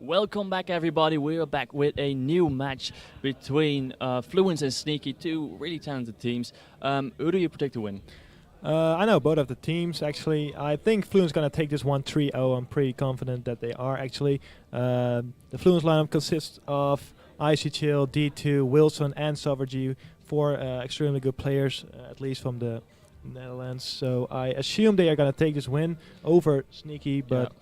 Welcome back, everybody. We are back with a new match between Fluence and SneaKy, two really talented teams. Who do you predict to win? I know both of the teams, actually. I think Fluence is going to take this one 3-0. I'm pretty confident that they are, actually. The Fluence lineup consists of Icy Chill, D2, Wilson, and Sovereignty, four extremely good players, at least from the NetherLANs. So I assume they are going to take this win over SneaKy, but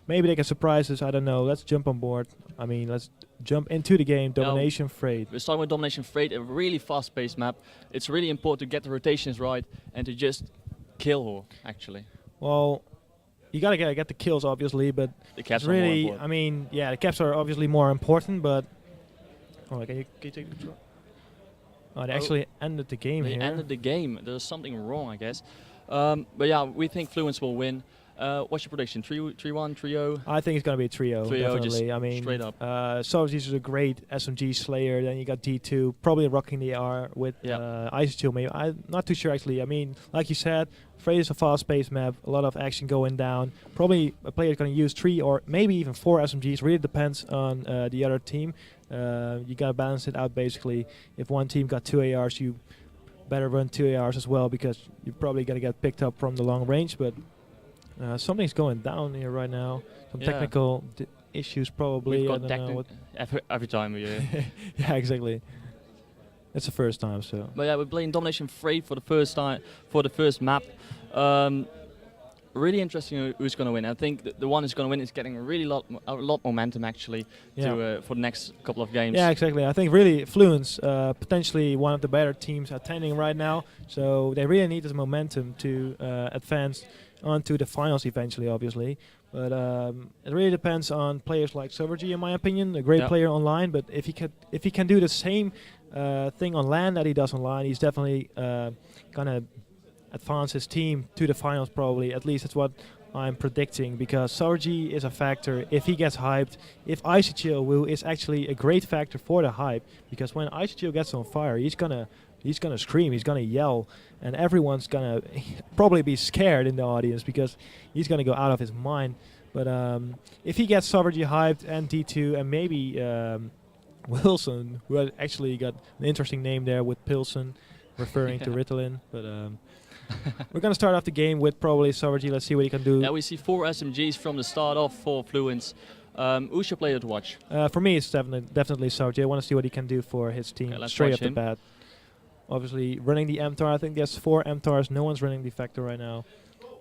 maybe they can surprise us. I don't know. Let's jump on board. I mean, let's jump into the game. Domination Freight. We're starting with Domination Freight, a really fast-paced map. It's really important to get the rotations right and to just kill her, actually. Well, you gotta get the kills, obviously, but the caps really, are more important. I mean, yeah, the caps are obviously more important, but can you take the control? Oh, they actually ended the game here. They ended the game. There's something wrong, I guess. But yeah, we think Fluence will win. What's your prediction? 3-1, 3-0? I think it's going to be a 3-0, definitely. I mean, straight up. Sovereignty is a great SMG slayer. Then you got D2, probably rocking the AR with Icy Chill, maybe. I'm not too sure, actually. I mean, like you said, Freight is a fast-paced map, a lot of action going down. Probably a player is going to use 3 or maybe even 4 SMGs. Really depends on the other team. You got to balance it out, basically. If one team got 2 ARs, you better run 2 ARs as well, because you're probably going to get picked up from the long range. But something's going down here right now. Some technical issues, probably. We've got every time we yeah, exactly. It's the first time, so. But yeah, we're playing Domination Freight for the first time, for the first map. Really interesting who's going to win. I think the one who's going to win is getting really a lot momentum, actually, to, for the next couple of games. Yeah, exactly. I think really Fluence, potentially one of the better teams attending right now. So they really need this momentum to advance onto the finals eventually, obviously. But it really depends on players like Sovereignty, in my opinion, a great player online. But if he can do the same thing on LAN that he does online, he's definitely gonna advance his team to the finals, probably. At least that's what I'm predicting, because Sovereignty is a factor if he gets hyped. If Icy Chill is actually a great factor for the hype, because when Icy Chill gets on fire, he's gonna scream, he's gonna yell, and everyone's gonna probably be scared in the audience, because he's gonna go out of his mind. But if he gets Sovereignty hyped and D2 and maybe Wilson, who had actually got an interesting name there with Pilsen, referring to Ritalin, but we're gonna start off the game with probably Sovereignty. Let's see what he can do. Yeah, we see 4 SMGs from the start off for Fluence. Who's your player to watch? For me, it's definitely Sovereignty. I want to see what he can do for his team straight off the bat. Obviously, running the MTAR. I think there's 4 MTARs. No one's running the Factor right now.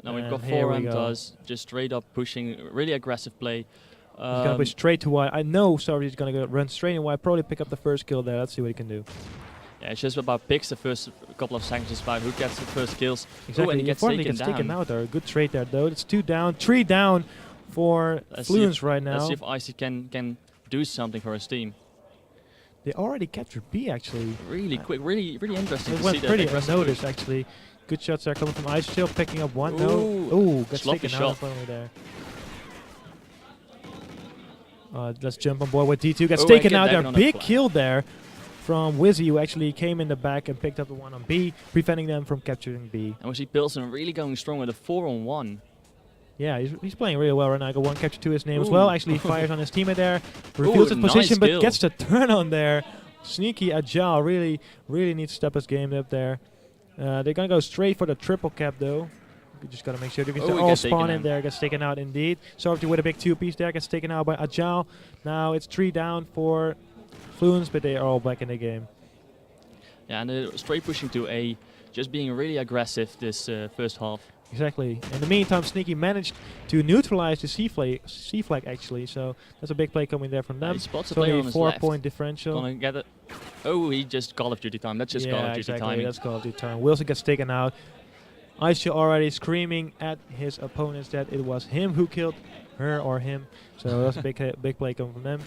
Now we've got 4 MTARs, just straight up pushing, really aggressive play. He's gonna push straight to Y. I know Sovereignty's gonna run straight in Y. Probably pick up the first kill there. Let's see what he can do. Yeah, it's just about picks the first couple of seconds, just about who gets the first kills. Exactly. Who gets taken out there. Good trade there, though. It's 2 down, 3 down for Fluence right now. Let's see if Icy can do something for his team. They already captured B, actually. Really quick, really interesting to see that. It went pretty unnoticed, actually. Good shots there coming from Icy Chill, picking up 1. No. Gets taken out finally there. Let's jump on board with D2. Gets taken out there. Big kill there from Wizzy, who actually came in the back and picked up the 1 on B, preventing them from capturing B. And we see Pilsen really going strong with a 4-on-1. Yeah, he's playing really well right now. Got 1 capture to his name as well. Actually fires on his teammate there. Reveals his position, but gets the turn on there. SneaKy, agile, really needs to step his game up there. They're going to go straight for the triple cap, though. We just got to make sure they all spawn in there. Gets taken out indeed. Sovereignty with a big 2-piece there. Gets taken out by agile. Now it's 3 down for Fluence, but they are all back in the game. Yeah, and they're straight pushing to A, just being really aggressive this first half. Exactly. In the meantime, SneaKy managed to neutralize the C flag actually, so that's a big play coming there from them. He spots a player on his left. 4-point differential. Gonna get it. Oh, he just Call of Duty time. That's just Call of Duty timing. That's Call of Duty time. Wilson gets taken out. Icy already screaming at his opponents that it was him who killed her or him. So that's a big play coming from them.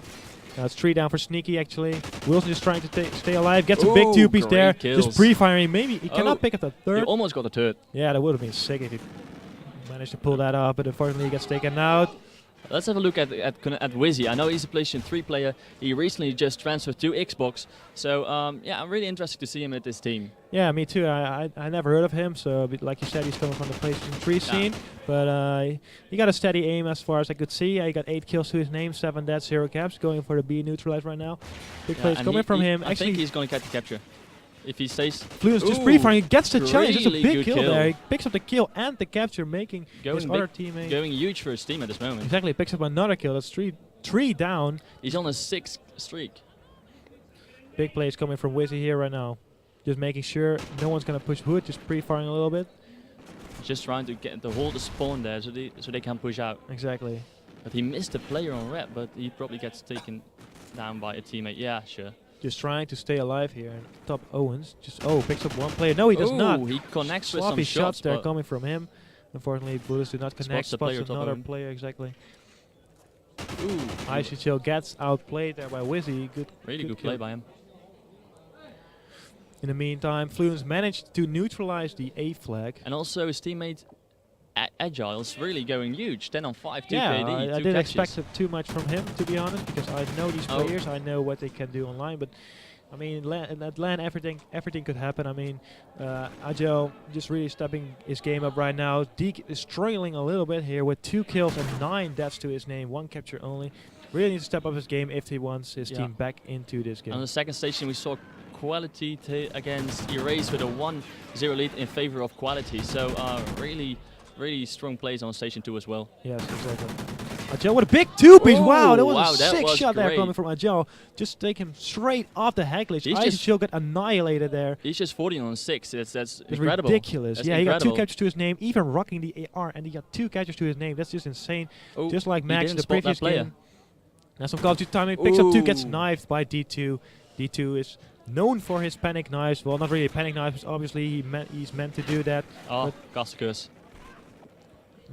Now it's 3 down for SneaKy, actually. Wilson just trying to stay alive. Gets a big 2-piece there. Kills. Just pre-firing. Maybe he cannot pick up the 3rd. He almost got the 3rd. Yeah, that would have been sick if he managed to pull that off. But unfortunately, he gets taken out. Let's have a look at Wizzy. I know he's a PlayStation 3 player. He recently just transferred to Xbox. So yeah, I'm really interested to see him at this team. Yeah, me too. I never heard of him, so like you said, he's coming from the PlayStation 3 scene. But he got a steady aim as far as I could see. He got 8 kills to his name, 7 deaths, 0 caps, going for the B neutralized right now. Big plays coming from him. I think he's going to catch the capture. If he stays... Fluence just pre-firing, he gets the challenge. It's a really big good kill there. He picks up the kill and the capture, making his other teammate... Going huge for his team at this moment. Exactly, picks up another kill. That's three down. He's on a 6th streak. Big plays coming from Wizzy here right now. Just making sure no one's going to push Hood, just pre-firing a little bit. Just trying to get the hold the spawn there so they can push out. Exactly. But he missed a player on red, but he probably gets taken down by a teammate. Yeah, sure. Just trying to stay alive here. And top Owens just picks up one player. No, he does not. He connects with Sloppy some shots there coming from him. Unfortunately, bullets do not connect. Spots another player exactly. Ooh. Icy Chill gets outplayed there by Wizzy. Really good play by him. In the meantime, Fluence managed to neutralize the A flag. And also his teammate Agile is really going huge. 10 on 5, 2 yeah, KD, I didn't expect too much from him, to be honest, because I know these players, I know what they can do online. But I mean, at LAN, everything could happen. I mean, Agile just really stepping his game up right now. Deke is struggling a little bit here with 2 kills and 9 deaths to his name, 1 capture only. Really needs to step up his game if he wants his team back into this game. On the second station, we saw Quality against Erase with a 1-0 lead in favor of Quality. So really strong plays on station 2 as well. Yes, exactly. Agile with a big 2-piece. Wow, that was a sick shot there coming from Agile. Just take him straight off the head glitch. Icy Chill got annihilated there. He's just 14 on 6. That's incredible. Ridiculous. That's incredible. He got 2 catches to his name, even rocking the AR, and he got 2 catches to his name. That's just insane. Just like Max in the previous game. Now some Call of Duty timing. Picks up 2, gets knifed by D2. D2 is known for his panic knives. Well, not really panic knives. Obviously, he's meant to do that. Oh, Gas curse.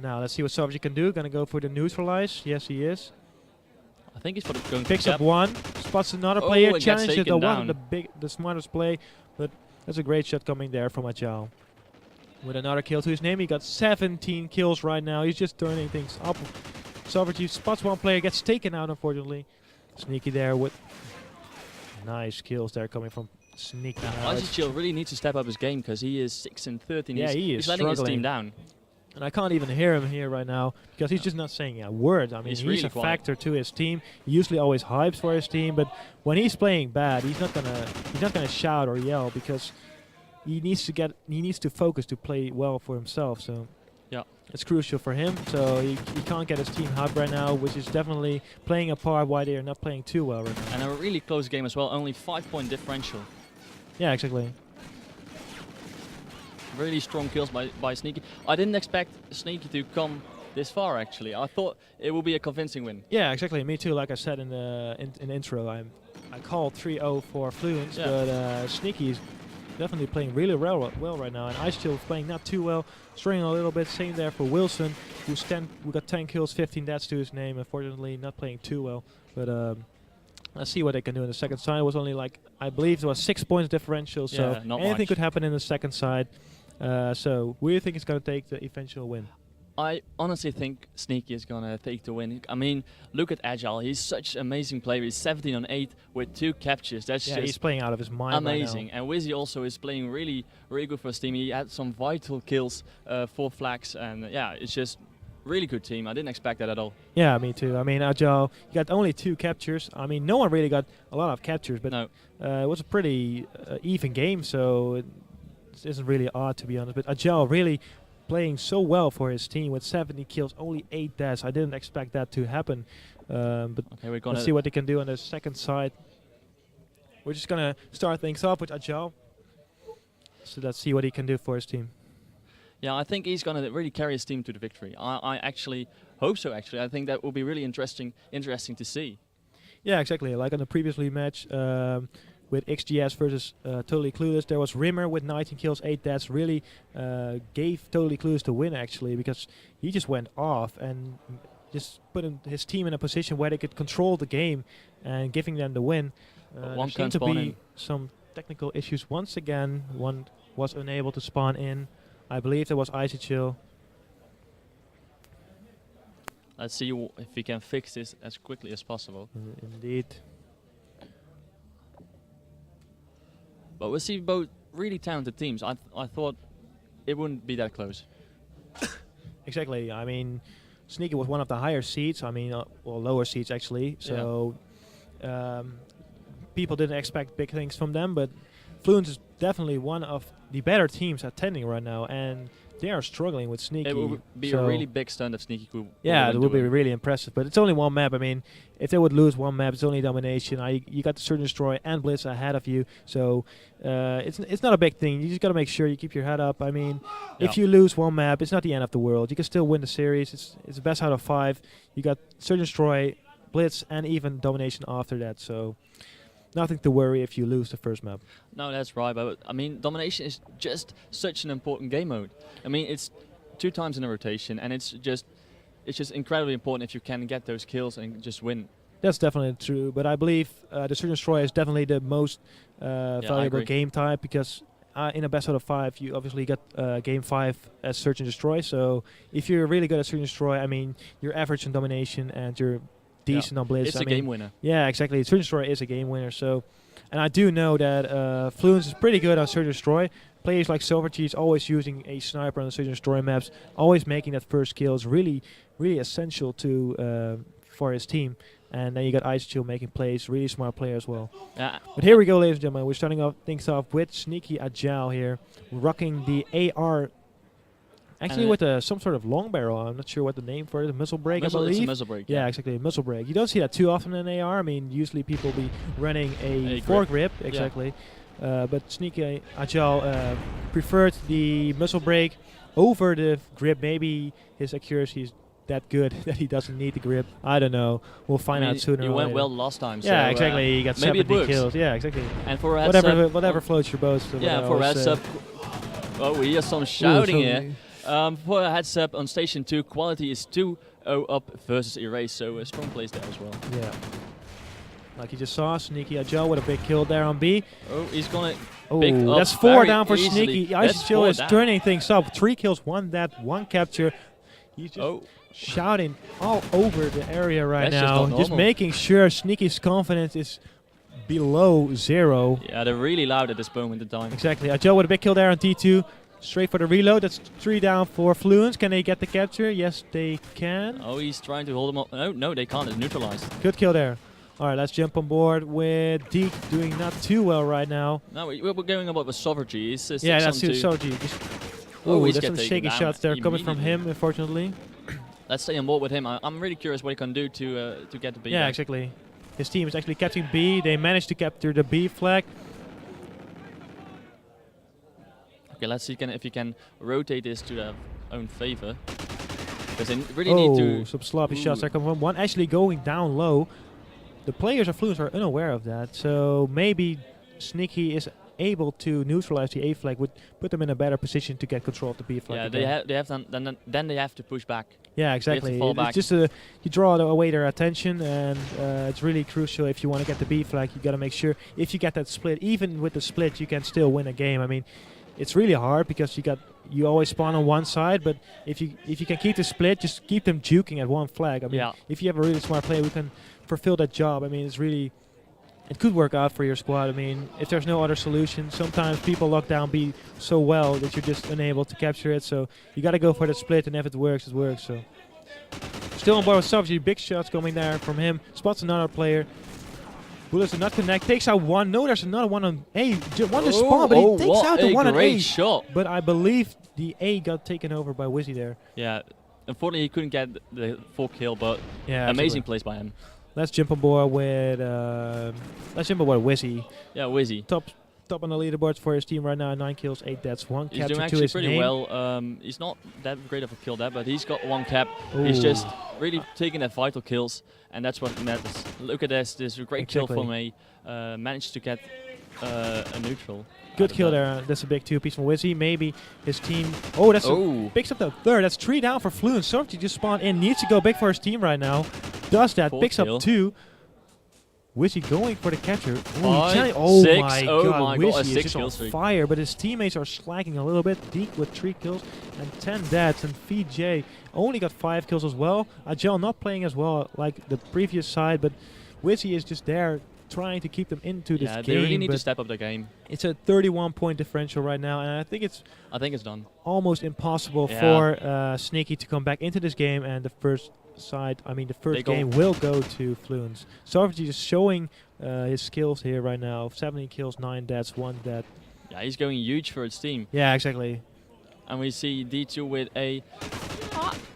Now let's see what Savage can do. Gonna go for the neutralize. Yes, he is. I think he's going picks up 1, spots another player, challenges the one, the smartest play, but that's a great shot coming there from Agile. With another kill to his name, he got 17 kills right now. He's just turning things up. Savage spots 1 player, gets taken out unfortunately. SneaKy there with nice kills there coming from SneaKy. Icy Chill really needs to step up his game because he is 6 and 13. Yeah, he's letting his team down. And I can't even hear him here right now because he's just not saying a word. I mean, he's really a factor to his team. He usually always hypes for his team, but when he's playing bad, he's not gonna shout or yell because he needs to focus to play well for himself. So yeah, it's crucial for him. So he can't get his team hyped right now, which is definitely playing a part why they are not playing too well right now. And a really close game as well. Only 5-point differential. Yeah, exactly. Really strong kills by SneaKy. I didn't expect SneaKy to come this far actually. I thought it would be a convincing win. Yeah, exactly. Me too. Like I said in the intro, I called 3-0 for Fluence, but SneaKy is definitely playing really well right now, and Ice Chill playing not too well, struggling a little bit. Same there for Wilson, who got 10 kills, 15 deaths to his name. Unfortunately, not playing too well, but let's see what they can do in the second side. It was only like, I believe it was 6 points differential, so anything could happen in the second side. So who do you think is going to take the eventual win? I honestly think SneaKy is going to take the win. I mean, look at Agile. He's such an amazing player. He's 17 on 8 with 2 captures. That's just he's playing out of his mind amazing. Right now. And Wizzy also is playing really good for his team. He had some vital kills, 4 flags, and yeah, it's just really good team. I didn't expect that at all. Yeah, me too. I mean, Agile, he got only 2 captures. I mean, no one really got a lot of captures, but it was a pretty even game, so it isn't really odd to be honest. But Agile really playing so well for his team with 70 kills, only 8 deaths. I didn't expect that to happen. But we're let's see what they can do on the second side. We're just going to start things off with Agile. So let's see what he can do for his team. Yeah, I think he's going to really carry his team to the victory. I actually hope so, actually. I think that will be really interesting to see. Yeah, exactly. Like on the previous match with XGS versus Totally Clueless, there was Rimmer with 19 kills, 8 deaths. Really gave Totally Clueless the win, actually, because he just went off and just put his team in a position where they could control the game and giving them the win. There seemed to be some technical issues once again. One was unable to spawn in. I believe there was Icy Chill. Let's see if we can fix this as quickly as possible. Indeed. But we'll see both really talented teams. I thought it wouldn't be that close. Exactly. I mean, SneaKy was one of the higher seeds. I mean, well, lower seeds actually. So people didn't expect big things from them, but Fluence is definitely one of the better teams attending right now, and they are struggling with SneaKy. It would be a really big stunt if SneaKy could. Yeah, it would be really impressive, but it's only one map. I mean, if they would lose one map, it's only domination. You got the Search and Destroy and Blitz ahead of you, so it's not a big thing. You just got to make sure you keep your head up. I mean, if you lose one map, it's not the end of the world. You can still win the series. It's the best out of 5. You got Search and Destroy, Blitz, and even domination after that. So nothing to worry if you lose the first map. No, that's right. But I mean, domination is just such an important game mode. I mean, it's 2 times in a rotation, and it's just incredibly important if you can get those kills and just win. That's definitely true, but I believe the Search and Destroy is definitely the most valuable game type, because in a best out of 5, you obviously got game 5 as Search and Destroy. So if you're really good at Search and Destroy, I mean, you're average in domination and you're decent on Blitz. It's a game winner. Yeah, exactly. Search and Destroy is a game winner. So, and I do know that Fluence is pretty good on Search and Destroy. Players like Silvercheese always using a sniper on the Search and Destroy maps, always making that first kill is really, really essential to for his team. And then you got Ice Chill making plays, really smart player as well. But here we go, ladies and gentlemen. We're starting off things off with SneaKy Agile here, rocking the AR. Actually, with some sort of long barrel. I'm not sure what the name for it is. Muzzle brake, I believe. It's a muzzle brake. Yeah, exactly. Muzzle brake. You don't see that too often in AR. I mean, usually people be running a foregrip. Exactly. But SneaKy Agile preferred the muzzle brake over the grip. Maybe his accuracy is that good that he doesn't need the grip. I don't know. We'll find out sooner or later. You went well last time. Yeah, so exactly. He got 70 kills. Yeah, exactly. And for a heads up, whatever floats your boat. Yeah, for a heads up. Oh, we hear some shouting here. For a heads up, on Station 2, quality is 2-0 up versus Erase, so a strong place there as well. Yeah. Like you just saw, SneaKy Agile with a big kill there on B. Oh, he's gonna pick up. That's 4 down for SneaKy. Ice Chill is turning things up. 3 kills, 1 death, 1 capture. He's just shouting all over the area right now. Just making sure SneaKy's confidence is below 0. Yeah, they're really loud at this moment in time. Exactly. Agile with a big kill there on T2. Straight for the reload. That's 3 down for Fluence. Can they get the capture? Yes, they can. Oh, he's trying to hold them up. No, they can't. It's neutralized. Good kill there. All right, let's jump on board with Deke doing not too well right now. No, we're going about with Sovereignty. Yeah, that's Sovereignty. Oh, there's some shaky shots there coming from him, unfortunately. Let's stay on board with him. I'm really curious what he can do to get the B. Yeah, exactly. His team is actually capturing B. They managed to capture the B flag. Okay, let's see if he can rotate this to their own favor. Because they really need to... some sloppy shots are coming from. One actually going down low. The players of Fluence are unaware of that. So maybe SneaKy is able to neutralize the A flag, would put them in a better position to get control of the B flag. Yeah, they have then they have to push back. Yeah, exactly. It's just you draw away their attention, and it's really crucial if you want to get the B flag. You got to make sure if you get that split, even with the split, you can still win a game. I mean, it's really hard because you always spawn on one side, but if you can keep the split, just keep them juking at one flag. I mean, if you have a really smart player who can fulfill that job, I mean, it could work out for your squad. I mean, if there's no other solution, sometimes people lock down B so well that you're just unable to capture it. So you got to go for the split, and if it works, it works. So still on board with Sovereignty. Big shots coming there from him. Spots another player. Bullets do not connect. Takes out one. No, there's another one on A. One to spawn, but he takes out the one on A. Shot. But I believe the A got taken over by Wizzy there. Yeah, unfortunately he couldn't get the full kill, but amazing plays by him. Let's jump on board with Wizzy. Yeah, Wizzy. Top on the leaderboards for his team right now. 9 kills, 8 deaths, 1 capture to his name. He's doing actually pretty well. He's not that great of a kill there, but he's got 1 cap. Ooh. He's just really taking that vital kills, and that's what matters. Look at this. This is a great kill for me. Managed to get a neutral. Good kill there. That's a big 2-piece from Wizzy. Maybe his team. Oh, that's picks up the 3rd. That's 3 down for Fluence. Sovereignty just spawned in. Needs to go big for his team right now. Does that. Picks up 2. Wizzy going for the catcher. Five, Oh six. my Oh god, my god, a Wizzy is 6 just kill on streak. fire, but his teammates are slacking a little bit. Deke with 3 kills and 10 deaths, and VJ only got 5 kills as well. Agel not playing as well like the previous side, but Wizzy is just there trying to keep them into this game. They really need to step up their game. It's a 31-point differential right now, and I think it's done. almost impossible for SneaKy to come back into this game, and the first game will go to Fluence. Sovereignty is showing his skills here right now. 17 kills, 9 deaths, 1 death. Yeah, he's going huge for his team. Yeah, exactly. And we see D2 with a...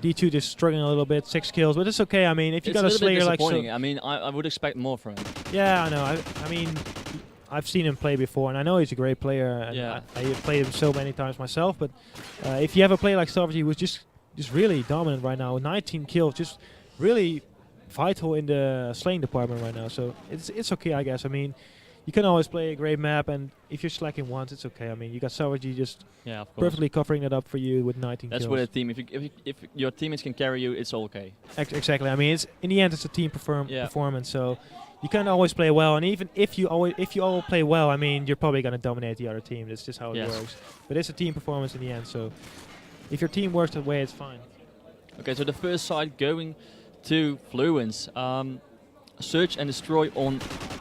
D2 just struggling a little bit, 6 kills, but it's okay. I mean, if you got a Slayer like... I mean, I would expect more from him. Yeah, I know. I mean, I've seen him play before, and I know he's a great player. And I played him so many times myself, but if you have a player like Sovereignty who's just really dominant right now, 19 kills, just really vital in the slaying department right now. So it's okay, I guess. I mean, you can always play a great map, and if you're slacking once, it's okay. I mean, you got Sovereignty just perfectly covering it up for you with 19 kills. That's with a team. If your teammates can carry you, it's all okay. Exactly. I mean, in the end, it's a team performance. So you can always play well, and even if you all play well, I mean, you're probably gonna dominate the other team. That's just how it works. But it's a team performance in the end. So if your team works that way, it's fine. Okay, so the first side going to Fluence. Search and destroy on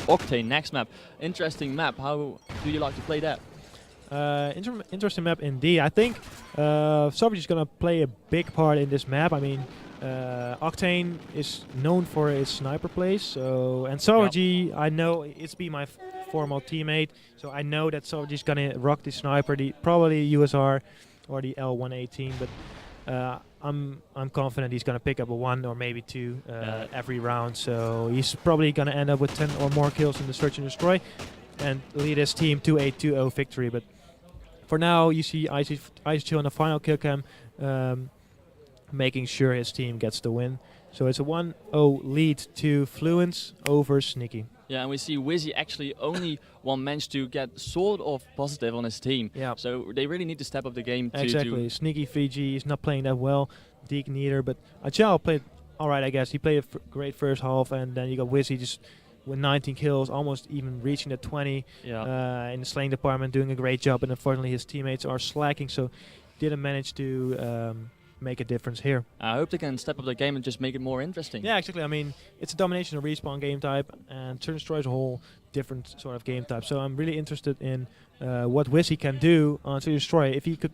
Octane, next map. Interesting map. How do you like to play that? Interesting map indeed. I think Sovereignty is going to play a big part in this map. I mean, Octane is known for its sniper plays. And Sovereignty, I know it's been my former teammate, so I know that Sovereignty is going to rock the sniper, probably USR or the L118, but I'm confident he's going to pick up a 1 or maybe 2 every round. So he's probably going to end up with 10 or more kills in the search and destroy and lead his team to a 2-0 victory. But for now, you see Ice2 on the final kill cam making sure his team gets the win. So it's a 1-0 lead to Fluence over SneaKy. Yeah, and we see Wizzy actually only managed to get sort of positive on his team. Yeah. So they really need to step up the game. Exactly. SneaKy VG is not playing that well. Deke neither, but Agel played alright, I guess. He played a great first half, and then you got Wizzy just with 19 kills, almost even reaching the 20 in the slaying department, doing a great job. And unfortunately, his teammates are slacking, so didn't manage to make a difference here. I hope they can step up the game and just make it more interesting. Yeah, exactly. I mean, it's a domination of respawn game type, and Search and Destroy is a whole different sort of game type. So I'm really interested in what Wizzy can do on Search and Destroy. If he could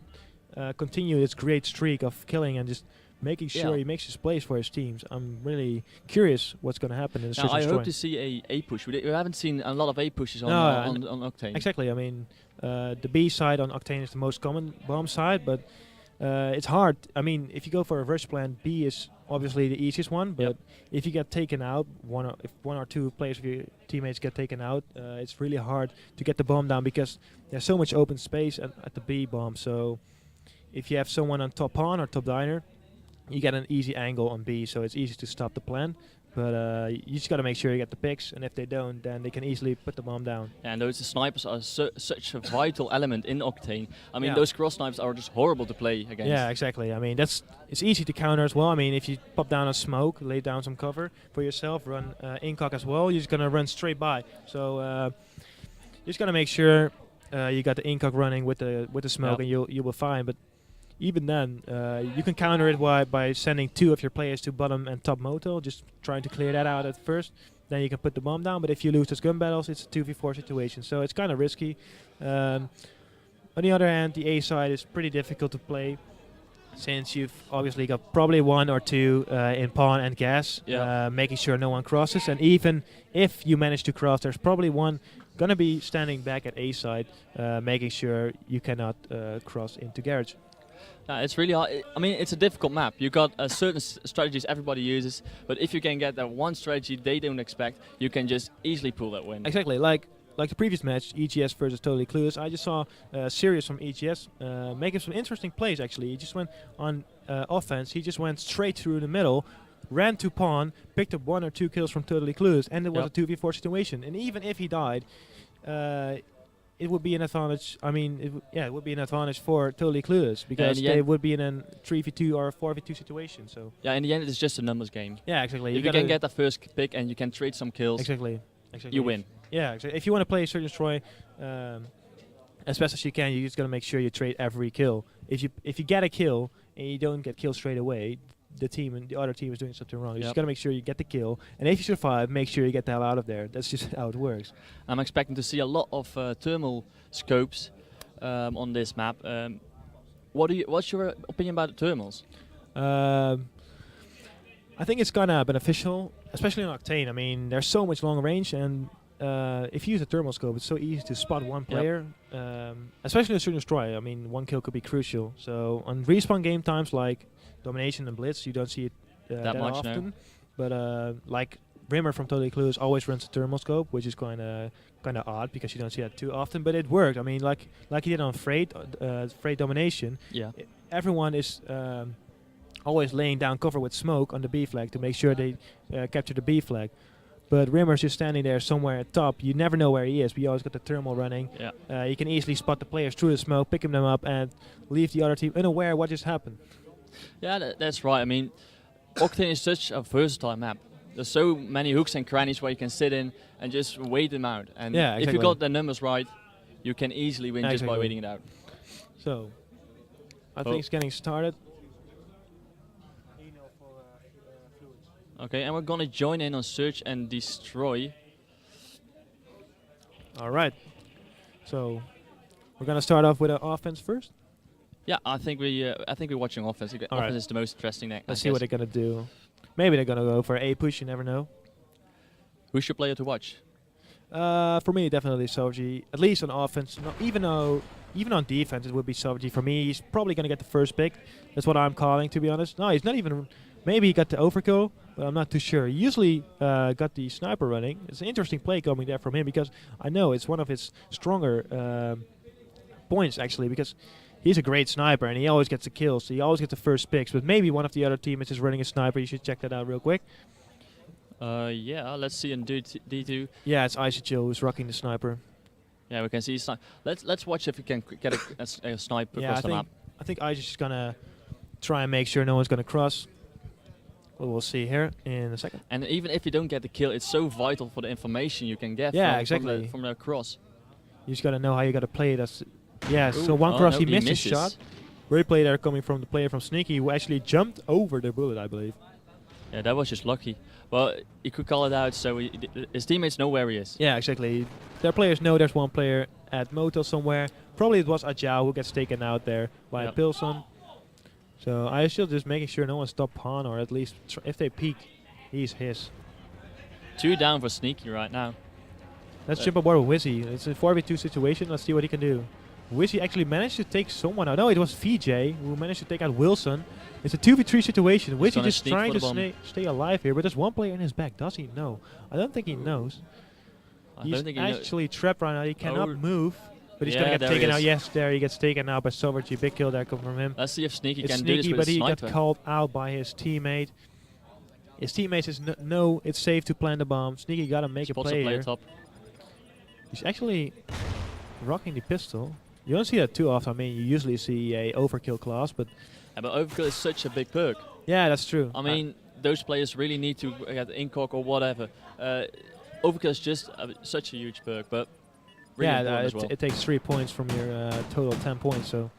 continue this great streak of killing and just making sure he makes his plays for his teams. I'm really curious what's going to happen in the Search and Destroy. I hope to see a push. We haven't seen a lot of A pushes on Octane. Exactly. I mean, the B side on Octane is the most common bomb side, but it's hard. I mean, if you go for a rush plan, B is obviously the easiest one, but if you get taken out, if one or two players of your teammates get taken out, it's really hard to get the bomb down because there's so much open space at the B bomb. So if you have someone on top pawn or top diner, you get an easy angle on B, so it's easy to stop the plan. But you just got to make sure you get the picks, and if they don't, then they can easily put the bomb down. And those snipers are such a vital element in Octane. I mean, those cross snipes are just horrible to play against. Yeah, exactly. I mean, it's easy to counter as well. I mean, if you pop down a smoke, lay down some cover for yourself, run incock as well, you're just gonna run straight by. So you just gotta make sure you got the incock running with the smoke, and you will find. But even then, you can counter it by sending two of your players to bottom and top motel, just trying to clear that out at first. Then you can put the bomb down, but if you lose those gun battles, it's a 2v4 situation, so it's kind of risky. On the other hand, the A side is pretty difficult to play, since you've obviously got probably one or two in pawn and gas, making sure no one crosses. And even if you manage to cross, there's probably one gonna be standing back at A side, making sure you cannot cross into garage. It's really hard. I mean, it's a difficult map. You got certain strategies everybody uses, but if you can get that one strategy they don't expect, you can just easily pull that win. Exactly, like the previous match, EGS versus Totally Clueless. I just saw Sirius from EGS making some interesting plays. Actually, he just went on offense. He just went straight through the middle, ran to pawn, picked up 1 or 2 kills from Totally Clueless, and it was a 2v4 situation. And even if he died, it would be an advantage. I mean, it would be an advantage for Totally Clueless, because they would be in a 3v2 or a 4v2 situation. So in the end, it's just a numbers game. Yeah, exactly. If you can get the first pick and you can trade some kills. Exactly. Exactly. you win. Yeah, exactly. If you want to play Search and Destroy as best as you can, you just gotta make sure you trade every kill. If you get a kill and you don't get killed straight away, the other team is doing something wrong. You just gotta make sure you get the kill, and if you survive, make sure you get the hell out of there. That's just how it works. I'm expecting to see a lot of thermal scopes on this map. What's your opinion about the thermals? I think it's kind of beneficial, especially on Octane. I mean, there's so much long range, and if you use a thermal scope, it's so easy to spot one player, especially in Search and Destroy. I mean, one kill could be crucial. So on respawn game times like Domination and Blitz, you don't see it that much often. No. But like Rimmer from Totally Clueless always runs a thermal scope, which is kind of odd because you don't see that too often. But it worked. I mean, like he did on Freight Domination. Yeah. Everyone is always laying down cover with smoke on the B flag to make sure they capture the B flag. But Rimmer's just standing there somewhere at top. You never know where he is, but you always got the thermal running. Yeah. You can easily spot the players through the smoke, pick them up, and leave the other team unaware what just happened. Yeah, that's right. I mean, Octane is such a versatile map. There's so many hooks and crannies where you can sit in and just wait them out. And if you got the numbers right, you can easily win just by waiting it out. So, I think it's getting started. Okay, and we're gonna join in on Search and Destroy. All right. So, we're gonna start off with an offense first. Yeah, I think we're watching offense. Offense is the most interesting thing. Let's see what they're gonna do. Maybe they're gonna go for a push. You never know. Who's your player to watch? For me, definitely Sovji. At least on offense. No, even on defense, it would be Sovji. For me, he's probably gonna get the first pick. That's what I'm calling, to be honest. No, he's not even. Maybe he got the overkill, but I'm not too sure. He usually got the sniper running. It's an interesting play coming there from him because I know it's one of his stronger points, actually, because he's a great sniper and he always gets the kills. So he always gets the first picks, but maybe one of the other teammates is running a sniper. You should check that out real quick. Yeah, let's see in D2. Yeah, it's Isochill who's rocking the sniper. Yeah, we can see let's watch if we can get a sniper across the map. I think Isochill's just gonna try and make sure no one's gonna cross. Well, we'll see here in a second. And even if you don't get the kill, it's so vital for the information you can get from the cross. You just gotta know how you gotta play it. So one cross, he missed his shot. Great play there coming from the player from SneaKy who actually jumped over the bullet, I believe. Yeah, that was just lucky. Well, he could call it out, so his teammates know where he is. Yeah, exactly. Their players know there's one player at Motel somewhere. Probably it was Ajao who gets taken out there by Pilson. So I still just making sure no one stopped Pawn, or at least if they peek, he's his. 2 down for SneaKy right now. Let's jump aboard with Wizzy. It's a 4v2 situation. Let's see what he can do. Wizzy actually managed to take someone out. No, it was VJ who managed to take out Wilson. It's a 2v3 situation. Wizzy just trying to stay alive here, but there's one player in his back. Does he know? I don't think he knows. He's actually trapped right now. He cannot move. But he's going to get taken out. Yes, there he gets taken out by Sovergy. Big kill there come from him. Let's see if SneaKy can do this with but a sniper. He got called out by his teammate. His teammate says, no, it's safe to plant the bomb. SneaKy got to make a play here. Top. He's actually rocking the pistol. You don't see that too often. I mean, you usually see a overkill class, but... Yeah, but overkill is such a big perk. Yeah, that's true. I mean, those players really need to get incock or whatever. Overkill is just such a huge perk, but... Really it takes 3 points from your total 10 points. So,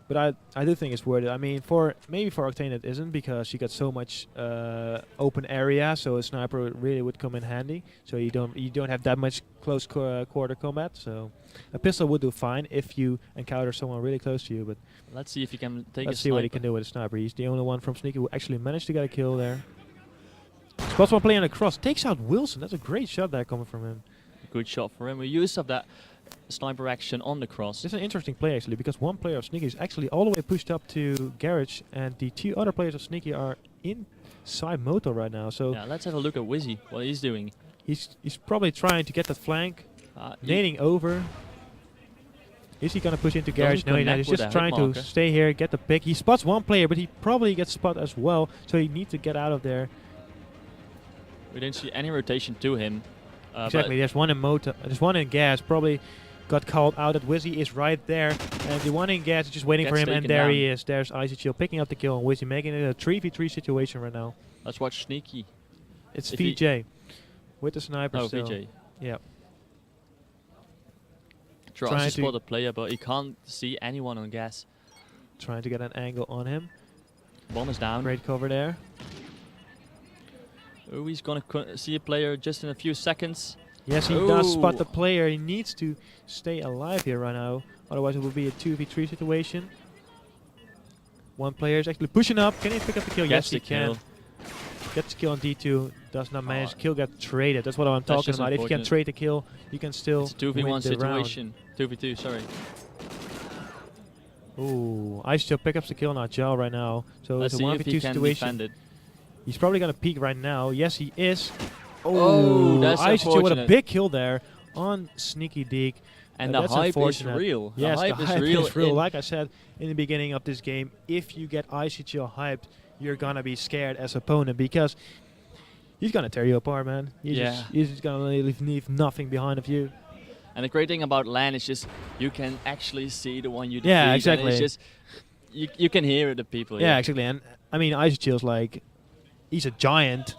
but I do think it's worth it. I mean, maybe for Octane it isn't because you got so much open area, so a sniper really would come in handy. So you don't have that much close quarter combat. So a pistol would do fine if you encounter someone really close to you. But let's see if he can take. Let's see what he can do with a sniper. He's the only one from SneaKy who actually managed to get a kill there. Spots one player on the cross, takes out Wilson. That's a great shot there coming from him. Good shot for him. We used up that sniper action on the cross. This is an interesting play actually because one player of SneaKy is actually all the way pushed up to Garage and the 2 other players of SneaKy are inside Moto right now. So yeah, let's have a look at Wizzy, what he's doing. He's probably trying to get that flank, nading over. Is he gonna push into Garage? No, he's just trying to stay here, get the pick. He spots one player, but he probably gets spotted as well. So he needs to get out of there. We didn't see any rotation to him. Exactly, there's one in Moto, there's one in Gas, probably got called out that Wizzy is right there. And the one in Gas is just waiting for him, and there he is. There's Isochill picking up the kill on Wizzy, making it a 3v3 situation right now. Let's watch SneaKy. It's VJ with the sniper still. VJ. Yeah. Tries to spot a player, but he can't see anyone on gas. Trying to get an angle on him. Bomb is down. Great cover there. Oh, he's gonna see a player just in a few seconds. Yes, he does spot the player. He needs to stay alive here right now. Otherwise, it will be a 2v3 situation. One player is actually pushing up. Can he pick up the kill? Yes, he can. Gets the kill on D2. Does not manage. Kill get traded. That's what I'm talking about. If you can trade the kill, you can still it's a 2v1 situation. 2v2, sorry. Ooh, Ice pick up the kill on Argel right now. So it's a 1v2 situation. He's probably going to peek right now. Yes, he is. Oh, that's Ice with a big kill there on SneaKy Deke. And the hype is real. Yes, the hype is real. Like I said in the beginning of this game, if you get IceChill hyped, you're going to be scared as opponent because he's going to tear you apart, man. He's just going to leave nothing behind of you. And the great thing about LAN is just you can actually see the one you defeat. Yeah, exactly. And it's just you can hear the people. Yeah, exactly. And I mean, IceChill's like, he's a giant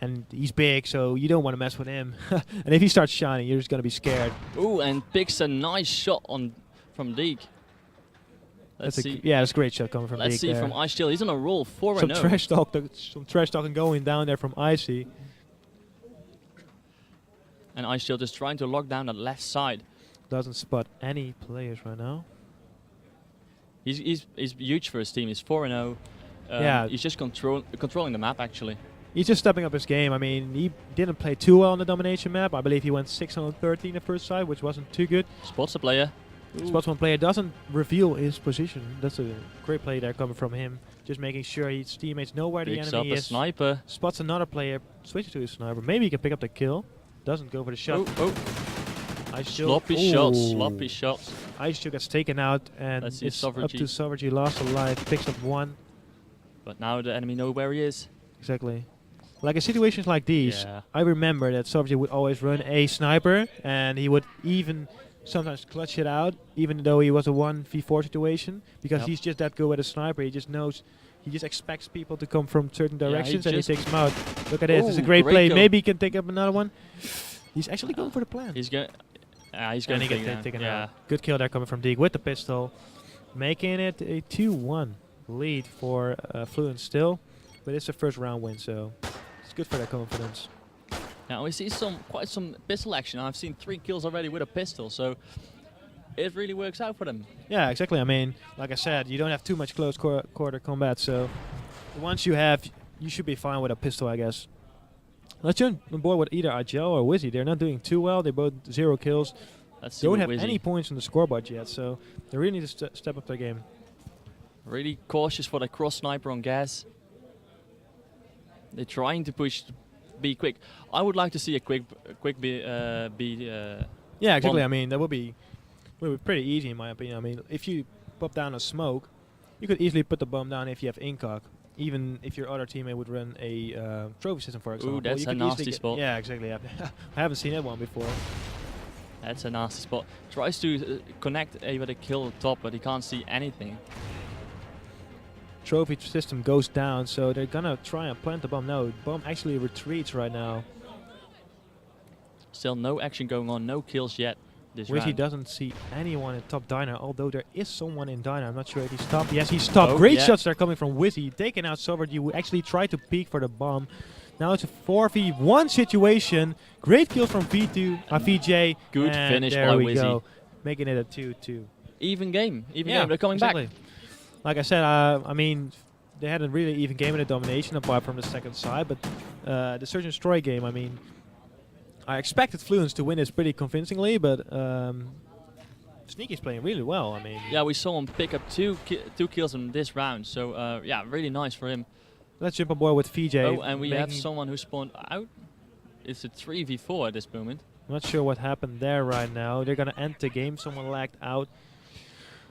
and he's big, so you don't want to mess with him. And if he starts shining, you're just going to be scared. Ooh, and picks a nice shot from Deke. Let's see. Yeah, that's a great shot coming from Deke. Let's see from IceChill. He's on a roll 4-0. Some trash talking going down there from Icy. And IceChill just trying to lock down that left side. Doesn't spot any players right now. He's huge for his team. He's 4-0. Yeah. He's just controlling the map, actually. He's just stepping up his game. I mean, he didn't play too well on the domination map. I believe he went 613 the first side, which wasn't too good. Spots a player. Spots one player, doesn't reveal his position. That's a great play there coming from him. Just making sure his teammates know where the enemy is. Sniper. Spots another player, switches to his sniper. Maybe he can pick up the kill. Doesn't go for the shot. Sloppy shots. IceChill gets taken out, and it's up to Sovereignty, last alive, picks up one. But now the enemy know where he is. Exactly. Like in situations like these, I remember that Sovereignty would always run a sniper, and he would even sometimes clutch it out, even though he was a 1v4 situation, because he's just that good with a sniper. He just knows, he just expects people to come from certain directions, and he takes them out. Look at this, it's a great play. Maybe he can take up another one. He's actually going for the plan. He's going to get taken out. Good kill there coming from Deke with the pistol, making it a 2-1 lead for Fluence still, but it's a first round win, so it's good for their confidence. Now we see quite some pistol action. I've seen 3 kills already with a pistol, so it really works out for them. Yeah, exactly. I mean, like I said, you don't have too much close quarter combat, so once you have, you should be fine with a pistol, I guess. Let's jump on board with either Argel or Wizzy. They're not doing too well. They both 0 kills. Don't have any points on the scoreboard yet, so they really need to step up their game. Really cautious for the cross sniper on gas. They're trying to push, be quick. I would like to see a quick B. Yeah, exactly. Bomb. I mean, that would be pretty easy in my opinion. I mean, if you pop down a smoke, you could easily put the bomb down if you have incock. Even if your other teammate would run a trophy system, for example. Ooh, that's a nasty spot. Yeah, exactly. I haven't seen that one before. That's a nasty spot. Tries to connect with a kill on top, but he can't see anything. Trophy system goes down, so they're gonna try and plant the bomb. No, bomb actually retreats right now. Still no action going on, no kills yet. Wizzy doesn't see anyone in top diner, although there is someone in diner. I'm not sure if he's stopped. Yes, he's stopped. Great shots are coming from Wizzy. Taking out Sovereignty, who actually tried to peek for the bomb. Now it's a 4v1 situation. Great kill from VJ. Good finish by Wizzy. Making it a 2-2. Even game. They're coming back. Like I said, I mean, they had a really even game in the domination apart from the second side, but the Search and Destroy game, I mean, I expected Fluence to win this pretty convincingly, but SneaKy's playing really well. I mean, yeah, we saw him pick up two kills in this round, so yeah, really nice for him. Let's jump on board with VJ. Oh, and we have someone who spawned out. It's a 3v4 at this moment. I'm not sure what happened there right now. They're gonna end the game. Someone lagged out.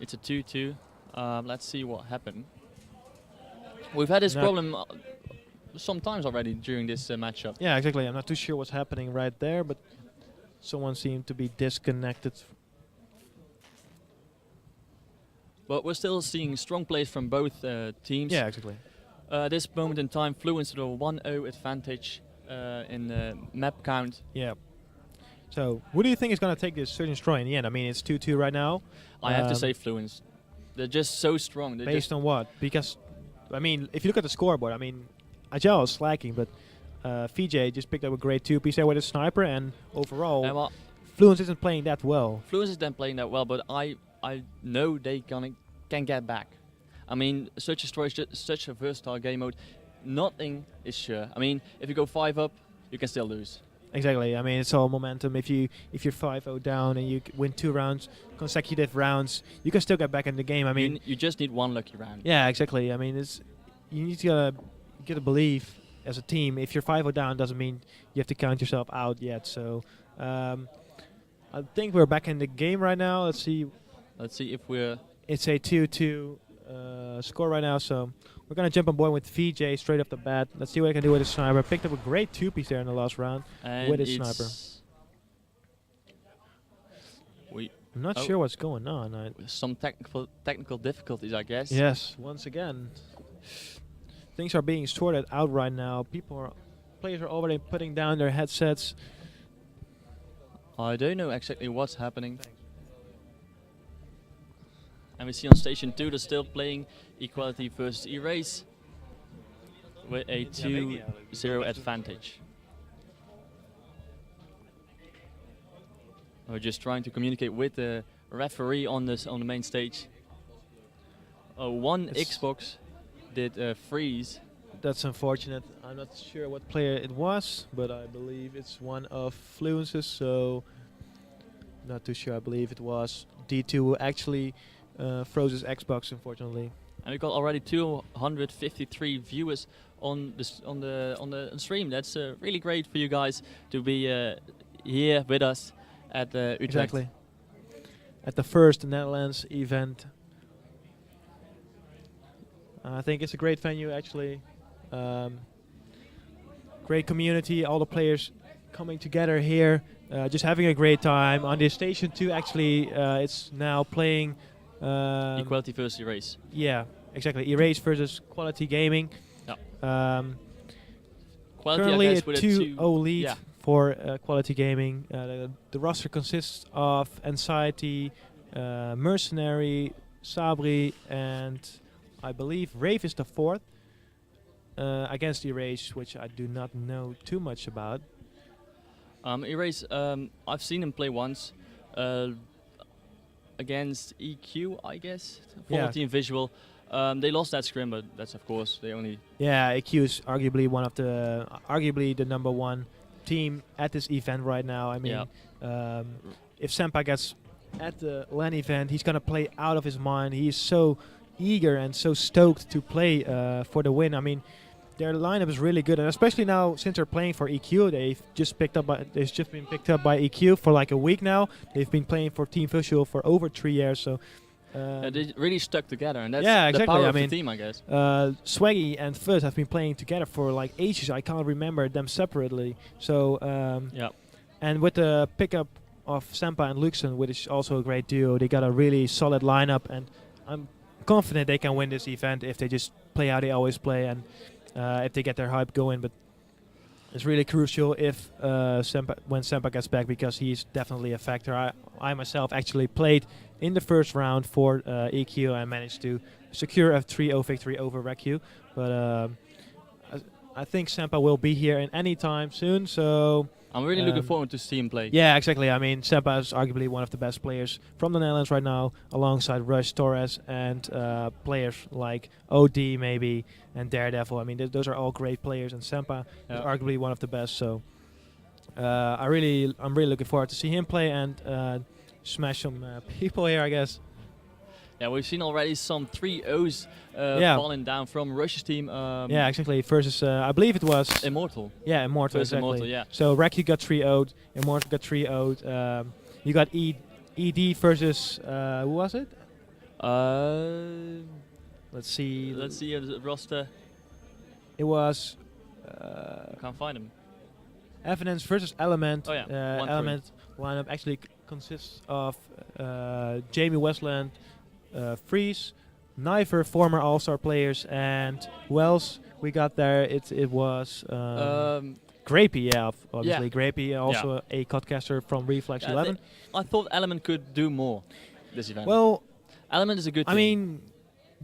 It's a 2-2. Let's see what happened. We've had this problem sometimes already during this matchup. Yeah, exactly. I'm not too sure what's happening right there, but someone seemed to be disconnected. But we're still seeing strong plays from both teams. Yeah, exactly. This moment in time, Fluence with a 1-0 advantage in the map count. Yeah. So, who do you think is going to take this Surgeon Destroy in the end? I mean, it's 2-2 right now. I have to say Fluence. They're just so strong. Based on what? Because, I mean, if you look at the scoreboard, I mean, Agile is slacking, but VJ just picked up a great 2-piece there with a sniper, and overall, well, Fluence isn't playing that well. Fluence isn't playing that well, but I know they can get back. I mean, Search and Destroy is just such a versatile game mode. Nothing is sure. I mean, if you go 5 up, you can still lose. Exactly. I mean, it's all momentum. If you're 5-0 down and you win 2 rounds, consecutive rounds, you can still get back in the game. I mean, you just need one lucky round. Yeah, exactly. I mean, you need to get a belief as a team. If you're 5-0 down, doesn't mean you have to count yourself out yet. So, I think we're back in the game right now. Let's see. Let's see if we're. It's a 2-2 score right now. So we're gonna jump on board with VJ straight off the bat. Let's see what I can do with his sniper. Picked up a great 2-piece there in the last round with his sniper. I'm not sure what's going on. Some technical difficulties, I guess. Yes, once again, things are being sorted out right now. Players are already putting down their headsets. I don't know exactly what's happening. And we see on station 2 they're still playing Equality versus Erase with a 2-0 advantage. We're just trying to communicate with the referee on the main stage. One Xbox did freeze. That's unfortunate. I'm not sure what player it was, but I believe it's one of Fluence's, so not too sure. I believe it was D2 who actually froze his Xbox, unfortunately. And we got already 253 viewers on the stream. That's really great for you guys to be here with us at Utrecht. Exactly. At the first NetherLANs event. I think it's a great venue, actually. Great community, all the players coming together here, just having a great time. On the station 2, actually, it's now playing Equality versus Erase. Yeah, exactly. Erase versus Quality Gaming. Yeah. Quality, currently I a guess, with 2-0 lead for Quality Gaming. The roster consists of Anxiety, Mercenary, Sabri, and I believe Rave is the 4th. Against Erase, which I do not know too much about. Erase, I've seen him play once against EQ, I guess, former Team Visual. They lost that scrim, but that's of course they only. Yeah, EQ is arguably arguably the number 1 team at this event right now. I mean, if Senpai gets at the LAN event, he's gonna play out of his mind. He's so eager and so stoked to play for the win. I mean, their lineup is really good, and especially now since they're playing for EQ, they've just been picked up by EQ for like a week now. They've been playing for Team Visual for over 3 years, so they really stuck together, and that's exactly. the power of the team, I guess. Swaggy and Fuzz have been playing together for like ages. I can't remember them separately. So and with the pickup of Senpai and Luxon, which is also a great duo, they got a really solid lineup, and I'm confident they can win this event if they just play how they always play, and if they get their hype going. But it's really crucial if when Senpai gets back, because he's definitely a factor. I myself actually played in the first round for EQ and managed to secure a 3-0 victory over RECU. But I think Senpai will be here in any time soon, so I'm really looking forward to see him play. Yeah, exactly. I mean, Senpai is arguably one of the best players from the Netherlands right now, alongside Rush, Torres, and players like OD maybe, and Daredevil. I mean, those are all great players, and Senpai is arguably one of the best. So I'm really looking forward to see him play and smash some people here, I guess. Yeah, we've seen already some 3-0s falling down from Rush's team. Yeah, exactly. Versus, I believe it was Immortal. Yeah, Immortal. Versus exactly. Immortal, yeah. So RECU got 3-0'd, Immortal got 3-0'd. You got ED versus who was it? Let's see. Let's see the roster. It was. I can't find him. Evidence versus Element. Oh yeah. Element lineup actually consists of Jamie Westland, Freeze, Niver, former All-Star players, and who else we got there? It was Grapey, yeah, obviously. Grapey, also a codcaster from Reflex 11. I thought Element could do more this event. Well, Element is a good team. I mean,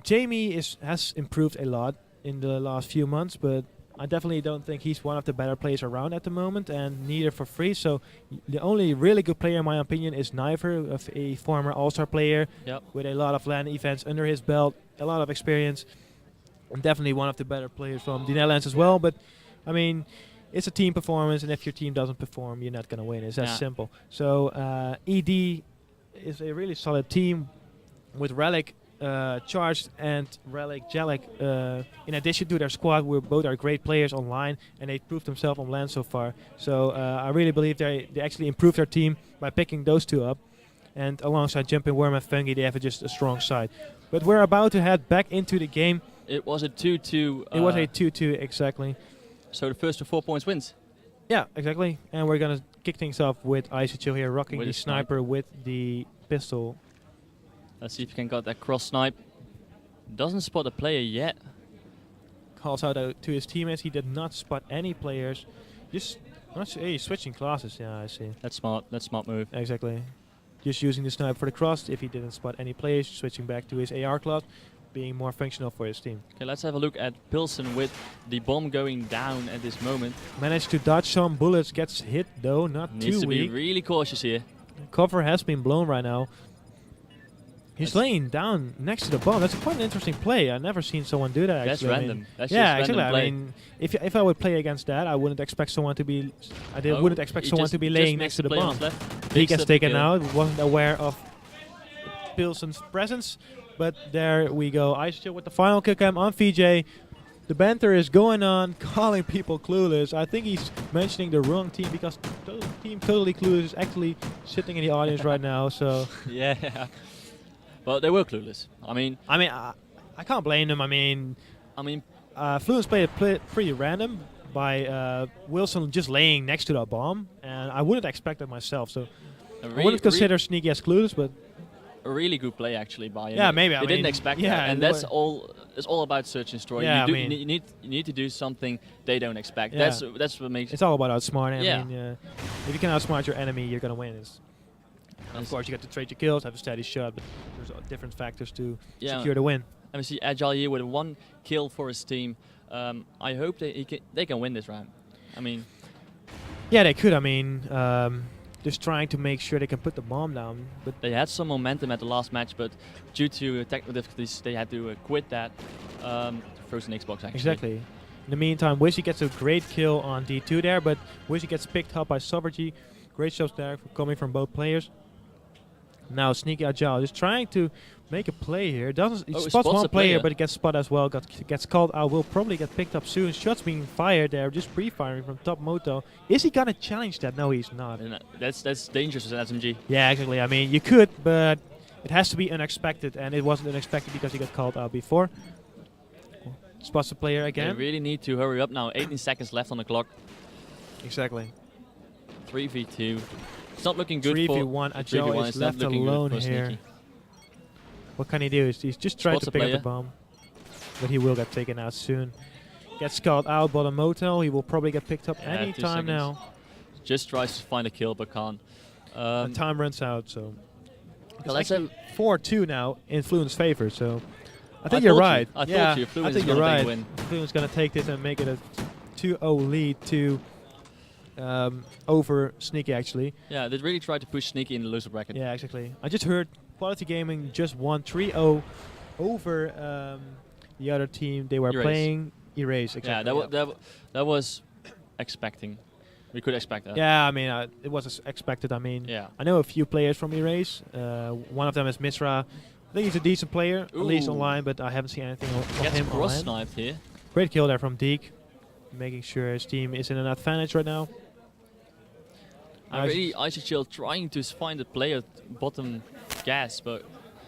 Jamie has improved a lot in the last few months, but I definitely don't think he's one of the better players around at the moment, and neither for free. So the only really good player, in my opinion, is Niver, of a former All-Star player with a lot of LAN events under his belt, a lot of experience, and definitely one of the better players from the NetherLANs as well. But I mean, it's a team performance, and if your team doesn't perform, you're not going to win. It's that simple. So ED is a really solid team with Relic Charged and Relic Jellic. In addition to their squad, both are great players online, and they proved themselves on LAN so far. So I really believe they actually improved their team by picking those two up. And alongside Jumping Worm and Fungi, they have just a strong side. But we're about to head back into the game. It was a 2-2. It was a 2-2, exactly. So the first to 4 points wins. Yeah, exactly. And we're going to kick things off with Isochill here, rocking the sniper with the pistol. Let's see if he can get that cross snipe. Doesn't spot a player yet. Calls out to his teammates. He did not spot any players. Just switching classes. Yeah, I see. That's smart. That's smart move. Exactly. Just using the snipe for the cross. If he didn't spot any players, switching back to his AR class, being more functional for his team. Okay, let's have a look at Pilsen with the bomb going down at this moment. Managed to dodge some bullets. Gets hit though. Not Needs too to weak. be really cautious here. Cover has been blown right now. He's laying down next to the bomb. That's quite an interesting play. I've never seen someone do that. That's actually. random. That's yeah, just exactly. random play. I mean, if I would play against that, I wouldn't expect someone to be. Wouldn't expect someone to be laying next to the bomb. He gets taken out. Wasn't aware of Pilsen's presence, but there we go. Isochill with the final kill cam on VJ. The banter is going on, calling people clueless. I think he's mentioning the wrong team because Team Totally Clueless is actually sitting in the audience right now. So yeah. Well, they were clueless. I mean, I can't blame them. Fluence played it pretty random by Wilson just laying next to that bomb, and I wouldn't expect that myself. So I wouldn't consider SneaKy as clueless, but a really good play actually by him. Yeah, maybe. They didn't expect that, and that's all. It's all about search and destroy. Yeah, you need to do something they don't expect. Yeah. That's what makes. It's all about outsmarting. Yeah. I mean, if you can outsmart your enemy, you're gonna win. Of course, you got to trade your kills, have a steady shot, but there's different factors to secure the win. And we see Agile here with 1 kill for his team. I hope they can win this round. I mean, yeah, they could. I mean, just trying to make sure they can put the bomb down. But they had some momentum at the last match, but due to technical difficulties, they had to quit that. Frozen Xbox, actually. Exactly. In the meantime, Wizzy gets a great kill on D2 there, but Wizzy gets picked up by Sovereignty. Great shots there coming from both players. Now SneaKy Agile just trying to make a play here. He spots one player, but he gets spotted as well. Gets called out. Will probably get picked up soon. Shots being fired there, just pre-firing from top moto. Is he gonna challenge that? No, he's not. That's dangerous as an SMG. Yeah, exactly. I mean, you could, but it has to be unexpected, and it wasn't unexpected because he got called out before. Spots the player again. They really need to hurry up now. 18 seconds left on the clock. Exactly. 3v2. It's not looking good 3v1. Agile is left alone here. SneaKy. What can he do? He's just trying to pick up the bomb. But he will get taken out soon. Gets called out bottom motel. He will probably get picked up any time now. Just tries to find a kill but can't. The time runs out, so. Let's have 4-2 now in Fluence's favor, so. I think you're right. I think you're right. Fluence's going to take this and make it a 2-0 lead to over SneaKy actually. Yeah, they really tried to push SneaKy in the loser bracket. Yeah, exactly. I just heard Quality Gaming just won 3-0 over the other team they were playing. Erase, exactly. Yeah, that was expecting. We could expect that. Yeah, I mean, it was expected. I mean, I know a few players from Erase. One of them is Misra. I think he's a decent player, at least online, but I haven't seen anything of him online. Cross sniped here. Great kill there from Deke, making sure his team is in an advantage right now. Really, Isochill trying to find the player at bottom gas, but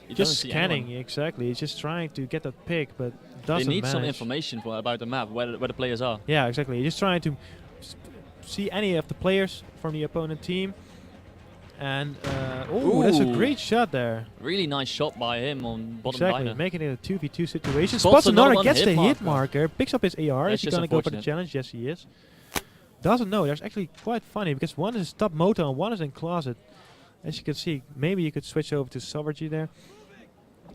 he just doesn't scanning. See Exactly. He's just trying to get that pick, but doesn't They need some manage. information about the map, where the players are. Yeah, exactly. He's just trying to see any of the players from the opponent team. And that's a great shot there. Really nice shot by him on bottom Exactly, diner. making it a 2v2 situation. Spots another, gets the hit marker, picks up his AR. Is he going to go for the challenge? Yes, he is. doesn't know. That's actually quite funny because one is top moto and one is in closet. As you can see, maybe you could switch over to Sovereignty there.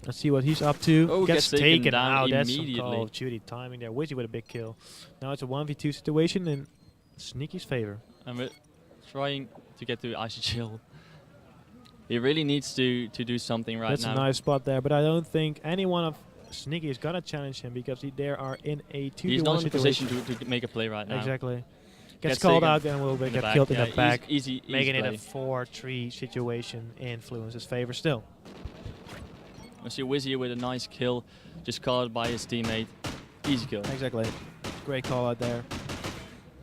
Let's see what he's up to. Oh, gets taken down out. That's some immediately. Call of Duty timing there. Wizzy with a big kill. Now it's a 1v2 situation in SneaKy's favor. And we're trying to get to Icy Chill. He really needs to do something right now. That's a nice spot there, but I don't think any one of SneaKy is gonna challenge him because they are in a 2v1 situation. He's not in a position to make a play right now. Exactly. Gets called out and will get killed in the back, easy making play. it a 4-3 situation in Fluence's favor still. I see Wizzy with a nice kill, just called by his teammate. Easy kill. Exactly. Great call out there,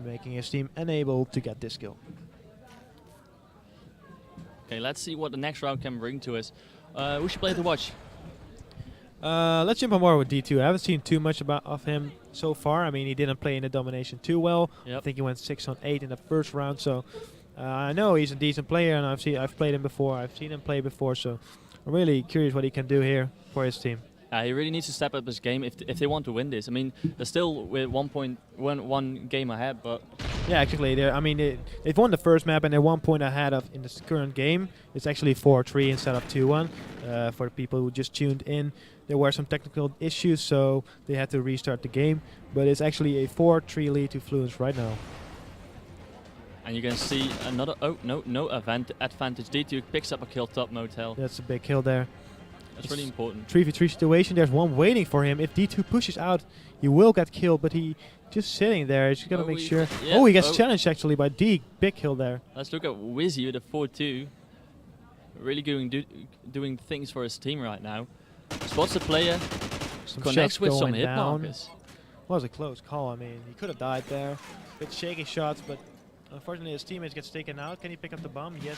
making his team unable to get this kill. Okay, let's see what the next round can bring to us. Who should play to watch? Let's jump on more with D2. I haven't seen too much of him so far. I mean, he didn't play in the domination too well. Yep. I think he went 6-on-8 in the first round. So I know he's a decent player, and I've played him before. I've seen him play before. So I'm really curious what he can do here for his team. He really needs to step up his game if they want to win this. I mean, they're still with one game ahead, but yeah, actually, they've won the first map and they're 1 point ahead of in this current game. It's actually 4-3 instead of 2-1. For the people who just tuned in, there were some technical issues, so they had to restart the game. But it's actually a 4-3 lead to Fluence right now. And you can see another. Oh no advantage. D2 picks up a kill top motel. That's a big kill there. That's really important. 3v3 situation. There's one waiting for him. If D2 pushes out, he will get killed, but he just sitting there. He's gonna make sure. Yeah. Oh, he gets challenged actually by D. Big kill there. Let's look at Wizzy with a 4-2. Really doing things for his team right now. Spots the player. Some Connects with some hit down. markers. Was a close call. I mean, he could have died there. Bit shaky shots, but unfortunately his teammates gets taken out. Can he pick up the bomb? Yes,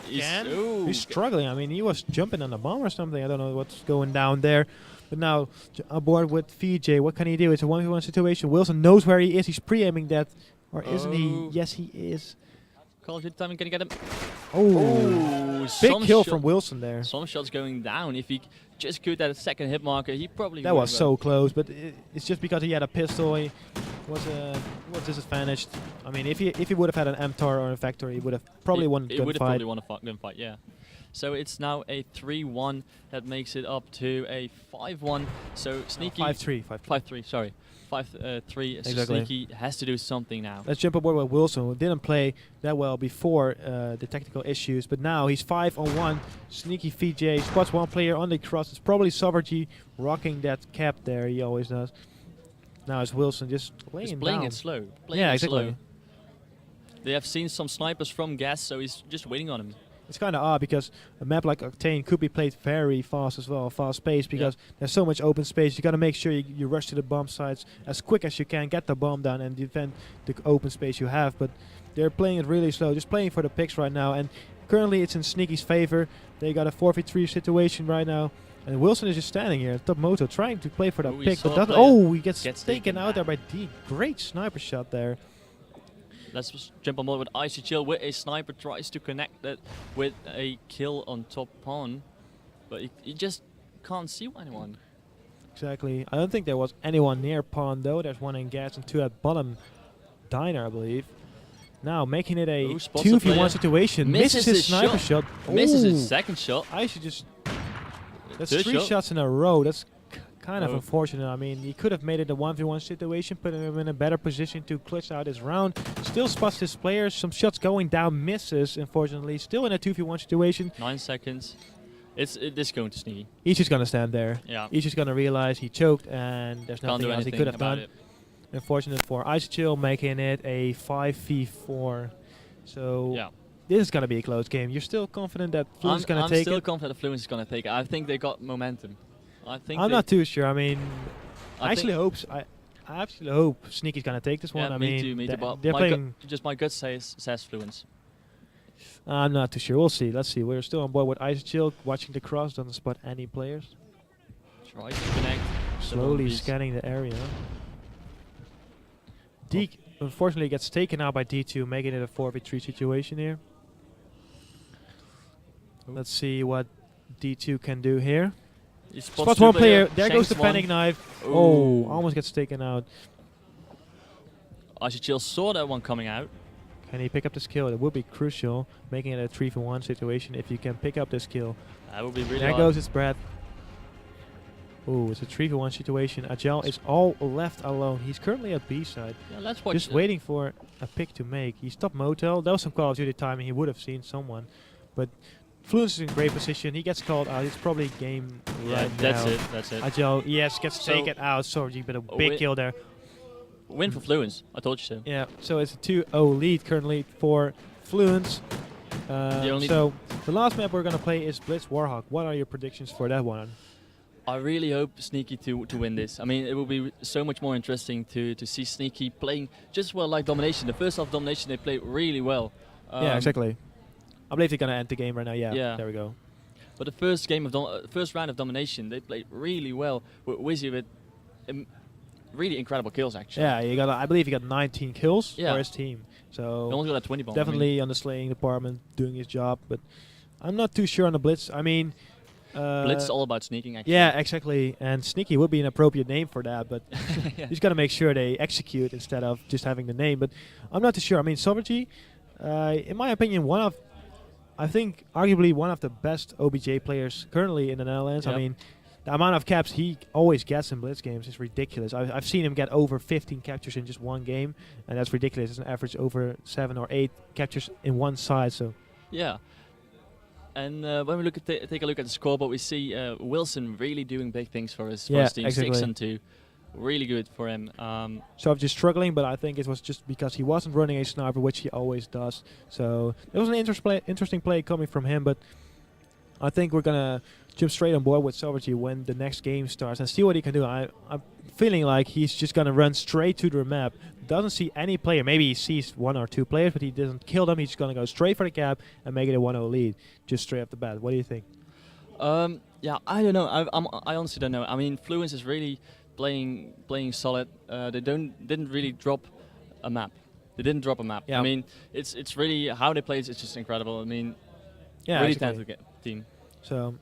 he can. He's struggling. I mean, he was jumping on the bomb or something. I don't know what's going down there. But now aboard with VJ, what can he do? It's a 1v1 situation. Wilson knows where he is. He's pre-aiming that. Or isn't he? Yes, he is. Call of Duty timing, can he get him? Oh, big kill from Wilson there. Some shots going down. If he just could that second hit marker, he probably that was so close, but it's just because he had a pistol. He was disadvantaged. I mean, if he would have had an MTAR or a Vector, he would have probably won the gunfight. He would have probably won a gunfight, yeah. So it's now a 3-1 that makes it up to a 5-1. So SneaKy 5-3. Sorry. 5-3. Exactly. SneaKy has to do something now. Let's jump aboard with Wilson, who didn't play that well before the technical issues, but now he's 5-on-1. SneaKy VJ spots one player on the cross. It's probably Sovereignty rocking that cap there. He always does. Now it's Wilson just playing it slow. Yeah, exactly. Slow. They have seen some snipers from Gas, so he's just waiting on him. It's kind of odd because a map like Octane could be played very fast as well, fast paced, because there's so much open space. You got to make sure you rush to the bomb sites as quick as you can, get the bomb down and defend the open space you have. But they're playing it really slow, just playing for the picks right now. And currently it's in SneaKy's favor. They got a 4v3 situation right now. And Wilson is just standing here, top moto, trying to play for that pick. But doesn't. Oh, he gets taken out there by D. Great sniper shot there. Let's just jump on board with Icy Chill with a sniper, tries to connect that with a kill on top pawn, but he just can't see anyone. Exactly. I don't think there was anyone near pawn though. There's one in gas and two at bottom diner, I believe. Now making it a 2v1 situation. Misses his sniper shot. Misses his second shot. Icy just. That's 3 shots in a row. That's kind of unfortunate. I mean, he could have made it a 1v1 situation, putting him in a better position to clutch out his round. Still spots his players. Some shots going down, misses, unfortunately. Still in a 2v1 situation. 9 seconds. This is going to SneaKy. He's just going to stand there. Yeah. He's just going to realize he choked and there's nothing else he could have done. Unfortunate for Icy Chill, making it a 5v4. So this is going to be a close game. You're still confident that Fluence is going to take it? I'm still confident that Fluence is going to take it. I think they got momentum. I'm not too sure. I mean, I actually hope SneaKy's gonna take this one. Yeah, I me mean, too. But they're playing. Just my gut says Fluence. I'm not too sure. We'll see. Let's see. We're still on board with Icy Chill, watching the cross. Doesn't spot any players. Try to connect. Slowly scanning the area. D unfortunately gets taken out by D2, making it a 4v3 situation here. Let's see what D2 can do here. Spots one player. There goes the panic knife. Oh, almost gets taken out. Icy Chill saw that one coming out. Can he pick up this kill? It would be crucial, making it a 3-for-1 situation if you can pick up this kill. That would be really There hard. goes his breath. Ooh, it's a 3-for-1 situation. Agile is all left alone. He's currently at B side. Yeah, let's watch. Just waiting for a pick to make. He stopped Motel. That was some Call of Duty time and he would have seen someone. But Fluence is in great position. He gets called out. It's probably game right that's now. it. That's it. Agile, yes, gets So taken out. Sorry, but a big kill there. Win for Fluence. I told you so. Yeah, so it's a 2-0 lead currently for Fluence. So the last map we're going to play is Blitz Warhawk. What are your predictions for that one? I really hope SneaKy to win this. I mean, it will be so much more interesting to see SneaKy playing just well like Domination. The first half of Domination, they played really well. Yeah, exactly. I believe they're going to end the game right now. Yeah, there we go. But the first game of first round of Domination, they played really well with Wizzy with really incredible kills actually. Yeah, I believe he got 19 kills for his team. So he almost got a 20 bomb. Definitely on the slaying department, doing his job. But I'm not too sure on the Blitz. I mean, Blitz is all about sneaking actually. Yeah, exactly. And SneaKy would be an appropriate name for that, but he's got to make sure they execute instead of just having the name. But I'm not too sure. I mean, Sovereignty, in my opinion, I think arguably one of the best OBJ players currently in the Netherlands. Yep. I mean, the amount of caps he always gets in Blitz games is ridiculous. I've seen him get over 15 captures in just one game, and that's ridiculous. It's an average over 7 or 8 captures in one side. So yeah. And when we look at take a look at the scoreboard, we see Wilson really doing big things for his team. Exactly. 6-2, really good for him. So I'm just struggling, but I think it was just because he wasn't running a sniper, which he always does. So it was an interesting play coming from him, but I think we're gonna jump straight on board with Sovereignty when the next game starts and see what he can do. I'm feeling like he's just gonna run straight to the map. Doesn't see any player. Maybe he sees 1 or 2 players, but he doesn't kill them. He's gonna go straight for the cap and make it a 1-0 lead, just straight off the bat. What do you think? Yeah, I don't know. I honestly don't know. I mean, Fluence is really playing solid. They didn't really drop a map. They didn't drop a map. Yeah. I mean, it's really how they play. It's just incredible. I mean, Yeah, really exactly. talented team. So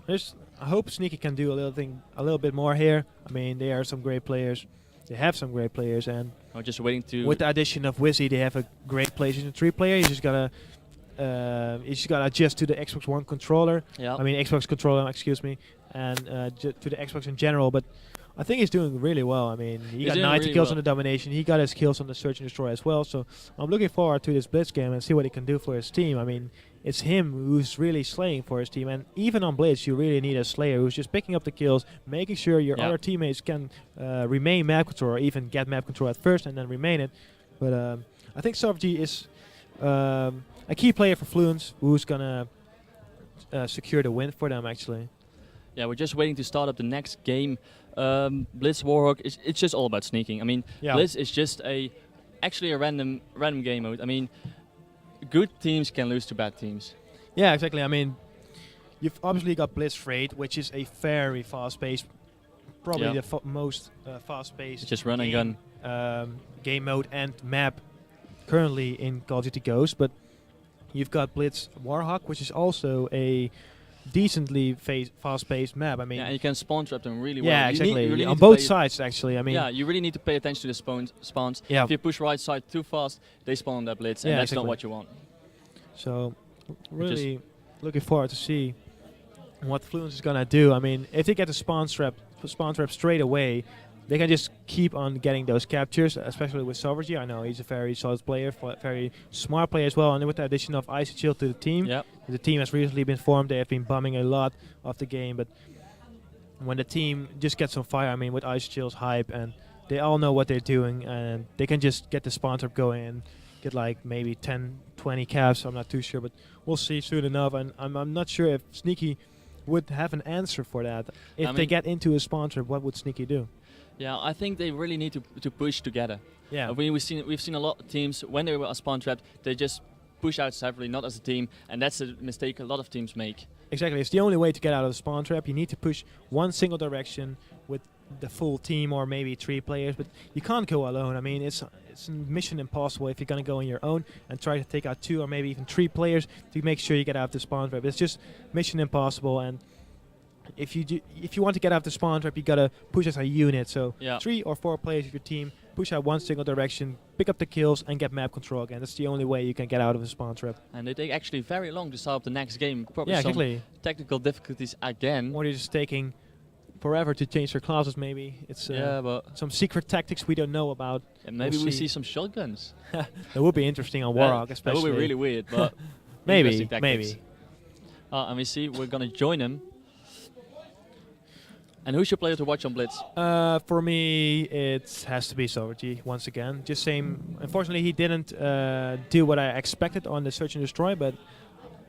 I hope SneaKy can do a little bit more here. I mean, they are some great players. They have some great players, and I'm just waiting to. with the addition of Wizzy, they have a great PlayStation 3 player. You just gotta adjust to the Xbox One controller. Yeah. I mean Xbox controller, excuse me, and to the Xbox in general. But I think he's doing really well. I mean, he got 90 kills on the Domination. He got his kills on the Search and Destroy as well. So I'm looking forward to this Blitz game and see what he can do for his team. I mean, it's him who's really slaying for his team. And even on Blitz, you really need a slayer who's just picking up the kills, making sure your other teammates can remain map control or even get map control at first and then remain it. But I think Sovereignty is a key player for Fluence who's going to secure the win for them, actually. Yeah, we're just waiting to start up the next game. Blitz Warhawk, it's just all about sneaking. I mean, Blitz is just actually a random game mode. I mean, good teams can lose to bad teams. Yeah, exactly. I mean, you've obviously got Blitz Freight, which is a very fast-paced, probably the most fast-paced just run and gun game mode and map currently in Call of Duty Ghosts. But you've got Blitz Warhawk, which is also a decently fast-paced map. I mean, yeah, and you can spawn trap them really well. Yeah, exactly. You really on both sides, actually. I mean, yeah, you really need to pay attention to the spawns. Yeah. If you push right side too fast, they spawn on that blitz, and that's not what you want. So, really looking forward to see what Fluence is gonna do. I mean, if they get the spawn trap straight away, they can just keep on getting those captures, especially with Sovereignty. I know he's a very solid player, very smart player as well. And with the addition of Icy Chill to the team, the team has recently been formed. They have been bombing a lot of the game, but when the team just gets on fire, I mean, with Icy Chill's hype, and they all know what they're doing, and they can just get the spawn trap going and get like maybe 10, 20 caps. I'm not too sure, but we'll see soon enough. And I'm not sure if SneaKy would have an answer for that. If they get into a spawn trap, what would SneaKy do? Yeah, I think they really need to push together. Yeah, we've seen a lot of teams when they were spawn trapped, they just push out separately, not as a team, and that's a mistake a lot of teams make. Exactly, it's the only way to get out of the spawn trap. You need to push one single direction with the full team or maybe 3 players, but you can't go alone. I mean, it's mission impossible if you're gonna go on your own and try to take out 2 or maybe even 3 players to make sure you get out of the spawn trap. It's just mission impossible, and if you want to get out of the spawn trap, you gotta push as a unit. So 3 or 4 players of your team push out one single direction, pick up the kills, and get map control again. That's the only way you can get out of a spawn trap. And they take actually very long to start up the next game. Probably Yeah, some exactly. technical difficulties again. Or they're just taking forever to change their classes, maybe. It's Yeah, but some secret tactics we don't know about. and maybe We'll we see. see some shotguns. That would be interesting on That- Warhawk, That especially. would be really weird, but Maybe, interesting tactics. maybe. And we see we're gonna join him. And who's your player to watch on Blitz? For me, it has to be Sovereignty once again. Just same. Unfortunately, he didn't do what I expected on the Search and Destroy, but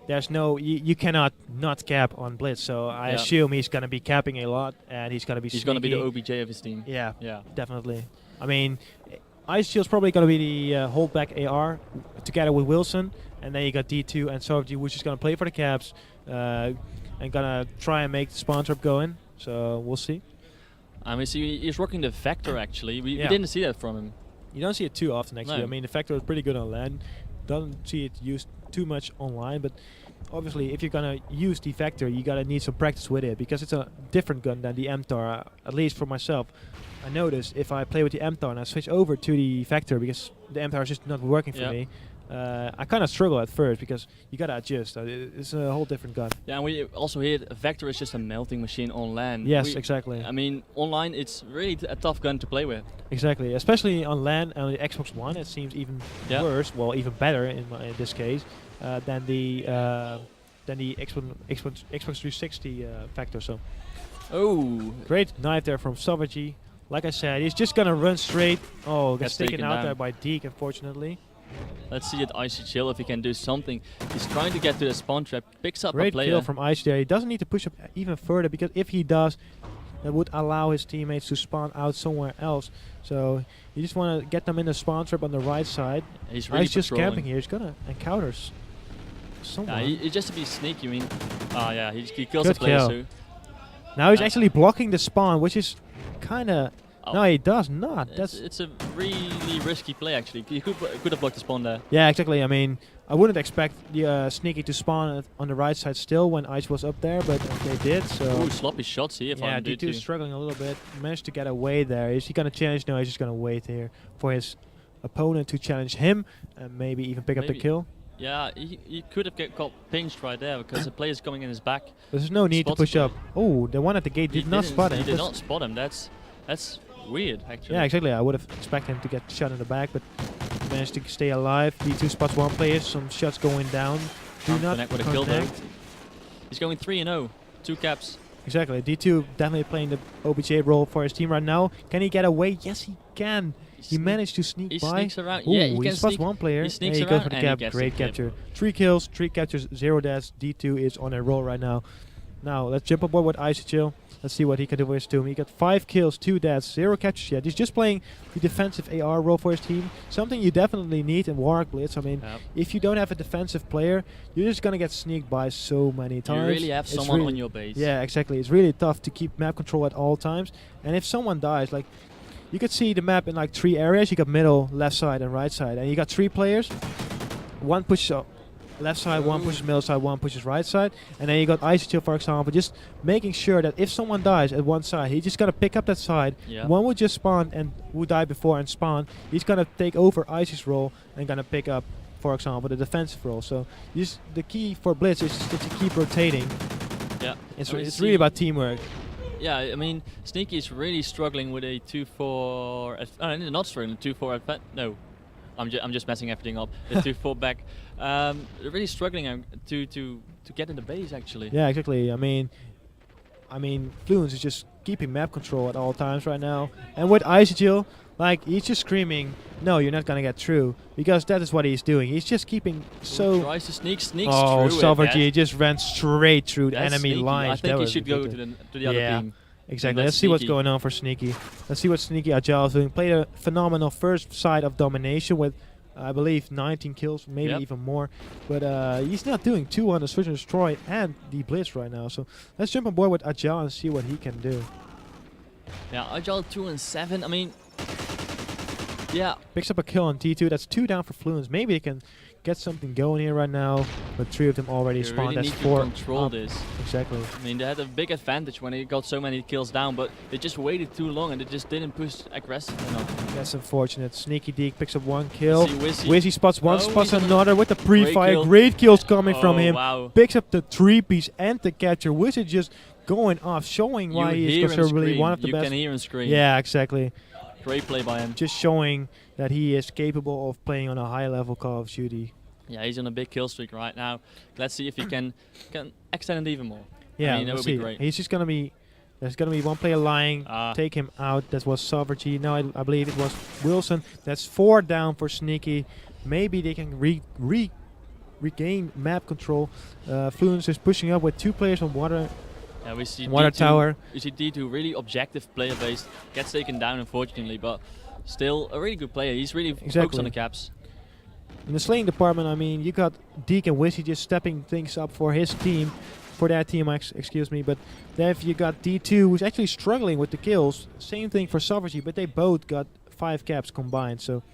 there's no. You cannot not cap on Blitz. So I Yeah. assume he's gonna be capping a lot, and he's gonna be. He's gonna be the sneaky. OBJ of his team. Yeah, Yeah. definitely. I mean, Ice Shield's probably gonna be the holdback AR together with Wilson, and then you got D2 and Sovereignty, which is gonna play for the caps, and gonna try and make the spawn trap go in. So we'll see. And we see he's rocking the Vector actually. We Yeah. didn't see that from him. You don't see it too often, actually. No. I mean, the Vector is pretty good on land. Don't see it used too much online, but obviously, if you're gonna use the Vector, you gotta need some practice with it because it's a different gun than the MTAR. At least for myself, I noticed if I play with the MTAR and I switch over to the Vector because the MTAR is just not working for Yeah. me, I kind of struggle at first because you gotta adjust. It's a whole different gun. Yeah, and we also hear Vector is just a melting machine on land. Yes, exactly. I mean, online it's really a tough gun to play with. Exactly, especially on LAN and the Xbox One, it seems even Yeah. worse. Well, even better in this case than the Xbox 360 Vector. So Oh, great knife there from Savaji. Like I said, he's just gonna run straight. Oh, gets taken out down. there by Deke, unfortunately. let's see at Icy Chill if he can do something. He's trying to get to the spawn trap, picks up a Great player. kill from Ice there. He doesn't need to push up even further because if he does, that would allow his teammates to spawn out somewhere else. So you just want to get them in the spawn trap on the right side. He's really Ice just patrolling. camping here. He's gonna encounter someone. Yeah, he just to be sneaky. I mean, yeah, he kills Good the player kill. too. Now he's Uh, actually blocking the spawn, which is kind of. Oh. No, he does not. It's a really risky play actually. He could have blocked the spawn there. Yeah, exactly. I mean, I wouldn't expect the SneaKy to spawn on the right side still when Ice was up there, but they did. So Ooh, sloppy shots here. If yeah, I'm D2 is struggling a little bit. Managed to get away there. Is he gonna challenge? No, he's just gonna wait here for his opponent to challenge him and maybe even pick up the Maybe. kill. Yeah, he could have got pinched right there because the player's coming in his back. There's no need to Spots push him. up. Oh, the one at the gate did not spot him. He did That's- not spot him. That's weird actually. Yeah, exactly. I would have expected him to get shot in the back, but he managed to stay alive. D2 spots one player, some shots going down. Do Can't not connect with a kill though. connect. He's going 3-0, 2 caps. Exactly. D2 definitely playing the OBJ role for his team right now. Can he get away? Yes, he can. He managed to sneak He by. sneaks around. Ooh, Yeah, he he can spots sneak. one player. He sneaks and he goes around for the and he cap. gets Great the clip. capture. 3 kills, 3 captures, 0 deaths. D2 is on a roll right now. Now let's jump aboard with Ice Chill. Let's see what he can do with his team. He got 5 kills, 2 deaths, 0 captures yet. He's just playing the defensive AR role for his team. Something you definitely need in Warhawk Blitz. I mean, Yep. if you don't have a defensive player, you're just gonna get sneaked by so many times. You really have It's someone really- on your base. Yeah, exactly. It's really tough to keep map control at all times. And if someone dies, like, you could see the map in like 3 areas. You got middle, left side, and right side. And you got 3 players. One pushes up left side, one pushes middle side, one pushes right side. And then you got Ice Chill, for example, just making sure that if someone dies at one side, he just got to pick up that side. Yeah. One would just spawn and would die before and spawn. He's going to take over Ice's role and going to pick up, for example, the defensive role. So the key for Blitz is just that you keep rotating. Yeah. It's And we really see- about teamwork. Yeah, I mean, SneaKy is really struggling with a 2-4. Not struggling, 2-4 advance. No, I'm just messing everything up. The 2-4 back. They're really struggling to get in the base actually. Yeah, exactly. I mean, Fluence is just keeping map control at all times right now. And with Icechill, like, he's just screaming, no, you're not gonna get through, because that is what he's doing. He's just keeping Ooh, tries to sneaks Oh, through. Salvargy just ran straight through the That's enemy sneaky. lines. I think That he was should go to ridiculous. the other Yeah. team. Exactly. And Let's that's see what's SneaKy. going on for SneaKy. Let's see what SneaKy Agile is doing. Played a phenomenal first side of domination with, I believe, 19 kills, maybe Yep. even more. But he's not doing too on the Search and Destroy and the Blitz right now. So let's jump on board with Agile and see what he can do. Yeah, Agile 2-7. I mean, yeah, Picks up a kill on T2. That's 2 down for Fluence. Maybe they can get something going here right now, but 3 of them already You spawned. really That's need 4 to control up. this. Exactly. I mean, they had a big advantage when they got so many kills down, but they just waited too long and they just didn't push aggressive enough. That's unfortunate. SneaKy Deke picks up 1 kill. Wizzy. Wizzy spots one, Oh, spots he's on another with the pre-fire. kill. Great kills coming from him. Wow. Picks up the 3-piece and the capture. Wizzy just going off, showing why he is considerably one of the you best. You can hear him scream. Yeah, exactly. Great play by him. Just showing that he is capable of playing on a high level Call of Duty. Yeah, he's on a big kill streak right now. Let's see if he can extend it even more. Yeah, I mean, that let's would see. be great. He's just gonna be. There's gonna be one player lying. Take him out. That was Sovereignty. No, I believe it was Wilson. That's 4 down for SneaKy. Maybe they can regain map control. Fluence is pushing up with 2 players on water. Yeah, we see Water D2, tower. We see D2 really objective player based. Gets taken down unfortunately, but still a really good player. He's really focused on the caps. In the slaying department, I mean, you got Deke and Wizzy just stepping things up for his team, for that team, excuse me. But then you got D2, who's actually struggling with the kills. Same thing for Sovereignty, but they both got 5 caps combined. So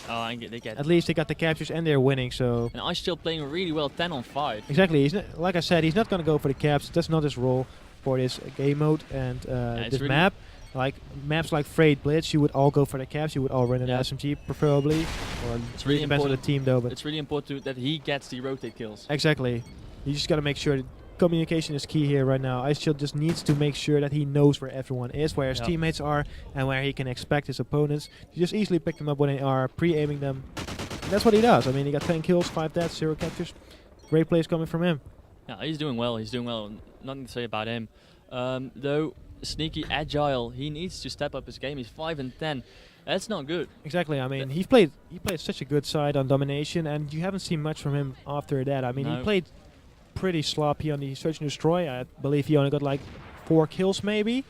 They get at least they got the captures and they're winning. So and Ice still playing really well, 10 on 5. exactly. He's not, like I said, he's not going to go for the caps. That's not his role for this game mode and this really map. Like maps like Freight Blitz, you would all go for the caps. You would all run an SMG preferably. Or it's really depends on the team though. But it's really important that he gets the rotate kills. Exactly. You just got to make sure that communication is key here right now. Iceshield just needs to make sure that he knows where everyone is, where his teammates are, and where he can expect his opponents. You just easily pick them up when they are pre-aiming them. And that's what he does. I mean, he got 10 kills, 5 deaths, 0 captures. Great plays coming from him. Yeah, he's doing well. He's doing well. Nothing to say about him. Though SneaKy, agile, he needs to step up his game. He's 5 and 10. That's not good. Exactly. I mean, he played such a good side on domination, and you haven't seen much from him after that. I mean, he played pretty sloppy on the Search and Destroy. I believe he only got like 4 kills maybe,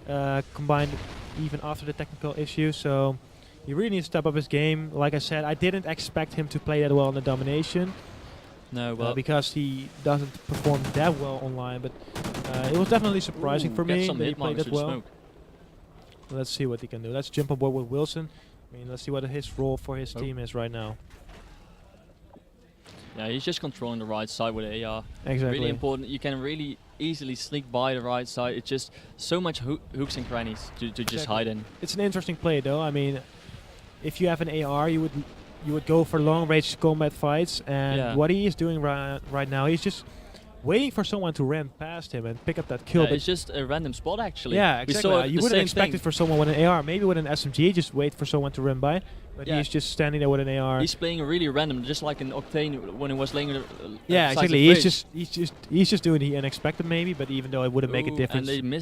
combined even after the technical issue. So he really needs to step up his game. Like I said, I didn't expect him to play that well on the domination. No, well, because he doesn't perform that well online, but it was definitely surprising for me that he played that well. Smoke. Let's see what he can do. Let's jump on board with Wilson. I mean, let's see what his role for his team is right now. Yeah, he's just controlling the right side with AR. Exactly. Really important. You can really easily sneak by the right side. It's just so much hooks and crannies to just hide in. It's an interesting play, though. I mean, if you have an AR, you would go for long-range combat fights, and what he is doing right now, he's just waiting for someone to run past him and pick up that kill. Yeah, it's just a random spot, actually. Yeah, exactly. You wouldn't expect it for someone with an AR. Maybe with an SMG, just wait for someone to run by. But he's just standing there with an AR. He's playing really random, just like in Octane when he was laying. Exactly. He's just doing the unexpected, maybe. But even though it wouldn't make a difference. And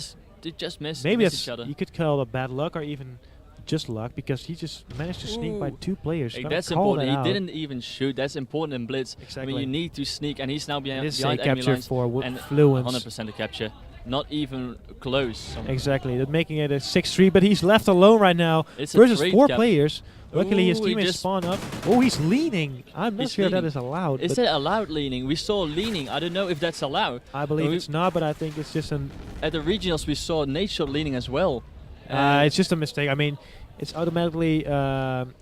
they just missed. Maybe each other. You could call it bad luck or even just luck, because he just managed to sneak by 2 players. Hey, that's important. He didn't even shoot. That's important in Blitz. Exactly. I mean, you need to sneak, and he's now behind enemy capture lines for and Fluence. 100% a capture. Not even close. Exactly. That making it a 6-3, but he's left alone right now versus 4 players. Luckily, his teammates spawn up. Oh, he's leaning. I'm not sure that is allowed. Is that allowed leaning? We saw leaning. I don't know if that's allowed. I believe it's not, but I think it's just an... At the regionals, we saw Nate shot leaning as well. It's just a mistake. I mean, it's automatically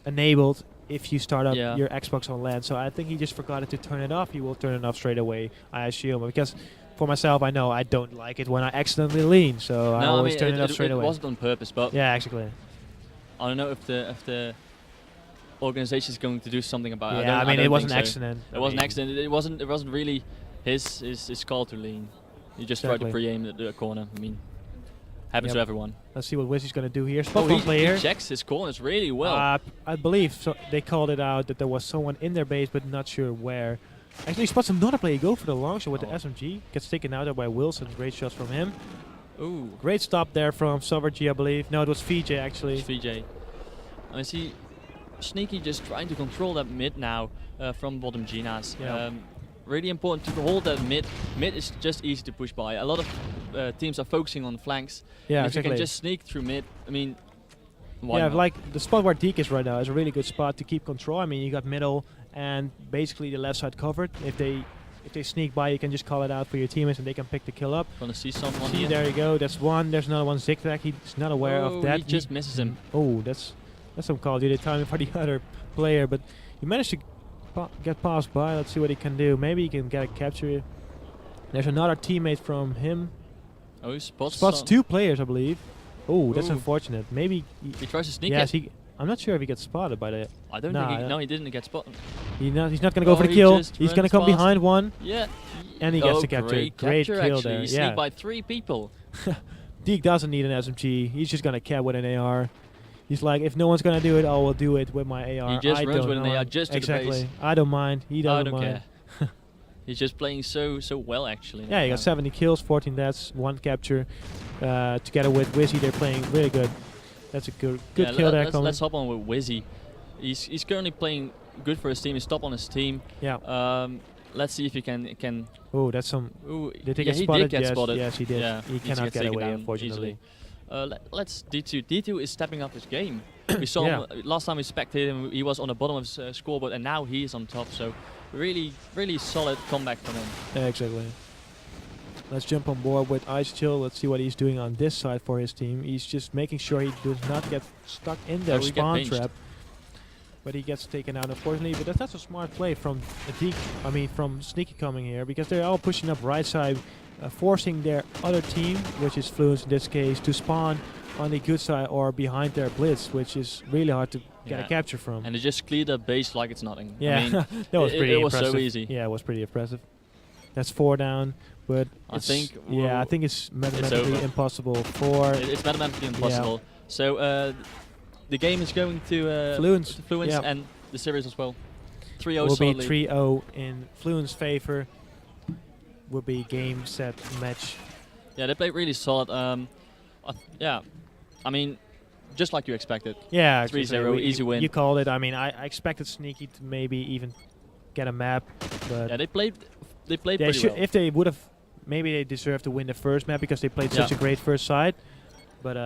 enabled if you start up your Xbox on LAN. So I think he just forgot to turn it off. He will turn it off straight away, I assume. Because for myself, I know I don't like it when I accidentally lean. So I always turn it off straight away. It wasn't on purpose, but... Yeah, exactly. I don't know if the organization is going to do something about it. Yeah, I mean, it was an accident. It was an accident. It wasn't really his call to lean. He just tried to pre-aim the corner. I mean, happens to everyone. Let's see what Wizzy's going to do here. Spot one player. He checks his corners really well. I believe they called it out that there was someone in their base, but not sure where. Actually, he spots another player. Go for the long shot with the SMG. Gets taken out there by Wilson. Great shots from him. Ooh. Great stop there from Sovereignty, I believe. No, it was VJ actually. It's VJ. I see SneaKy just trying to control that mid now from bottom Ginas. Yeah. Really important to hold that mid. Mid is just easy to push by. A lot of teams are focusing on flanks. Yeah, if you can just sneak through mid, I mean, why not? Like the spot where Deke is right now is a really good spot to keep control. I mean, you got middle and basically the left side covered. If they sneak by, you can just call it out for your teammates and they can pick the kill up. Gonna see someone here. There you go. That's one. There's another one. Zigzag. He's not aware of that. He just misses him. Oh, that's some Call of Duty timing for the other player, but you managed to get passed by. Let's see what he can do. Maybe he can get a capture. There's another teammate from him. Oh, he Spots 2 players, I believe. Oh, that's unfortunate. Maybe he tries to sneak yes, it. I'm not sure if he gets spotted by the. I don't think he didn't get spotted. He's not going to go for the kill. He's going to come behind one. Yeah. And he gets the capture. Great kill actually. there. He sneaked by 3 people. Deke doesn't need an SMG. He's just going to cap with an AR. He's like, if no one's going to do it, I will do it with my AR. He just runs with an AR just to the base. I don't mind. He doesn't mind. Care. He's just playing so well, actually. Yeah, he got 70 kills, 14 deaths, 1 capture. Together with Wizzy, they're playing really good. That's a good kill there. Let's hop on with Wizzy. He's currently playing good for his team. He's top on his team. Yeah. Let's see if he can. Oh, that's some. Did he get he spotted? did get spotted. Yes, he did. Yeah, he cannot get away, unfortunately. Let's D2. D2 is stepping up his game. We saw him last time we spectated him. He was on the bottom of his scoreboard, and now he is on top. So really solid comeback from him. Yeah, exactly. Let's jump on board with Ice Chill. Let's see what he's doing on this side for his team. He's just making sure he does not get stuck in their spawn trap. But he gets taken out, unfortunately. But that's a smart play from from SneaKy coming here, because they're all pushing up right side, forcing their other team, which is Fluence in this case, to spawn on the good side or behind their blitz, which is really hard to get a capture from. And they just cleared the base like it's nothing. Yeah, I mean, that was pretty impressive. It was so easy. Yeah, it was pretty impressive. That's 4 down, but I think it's mathematically impossible for. It's mathematically impossible. So the game is going to Fluence, and the series as well. 3-0 will solidly. be 3-0 in Fluence's favor. Will be game, set, match. Yeah, they played really solid. Yeah, I mean, just like you expected. Yeah, 3-0, easy win. You called it. I mean, I expected SneaKy to maybe even get a map, but yeah, they played pretty well. If they would have, maybe they deserved to win the first map because they played such a great first side. But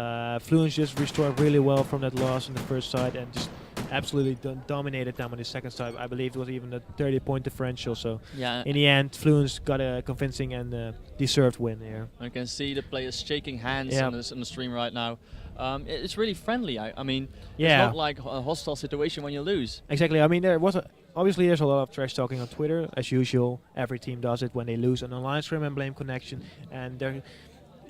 Fluence just restored really well from that loss in the first side and just absolutely dominated them on the second side. I believe it was even a 30-point differential. So in the end, Fluence got a convincing and deserved win here. I can see the players shaking hands on the stream right now. It's really friendly. I mean, it's not like a hostile situation when you lose. Exactly. I mean, obviously there's a lot of trash talking on Twitter, as usual. Every team does it when they lose an online scrim and blame connection, and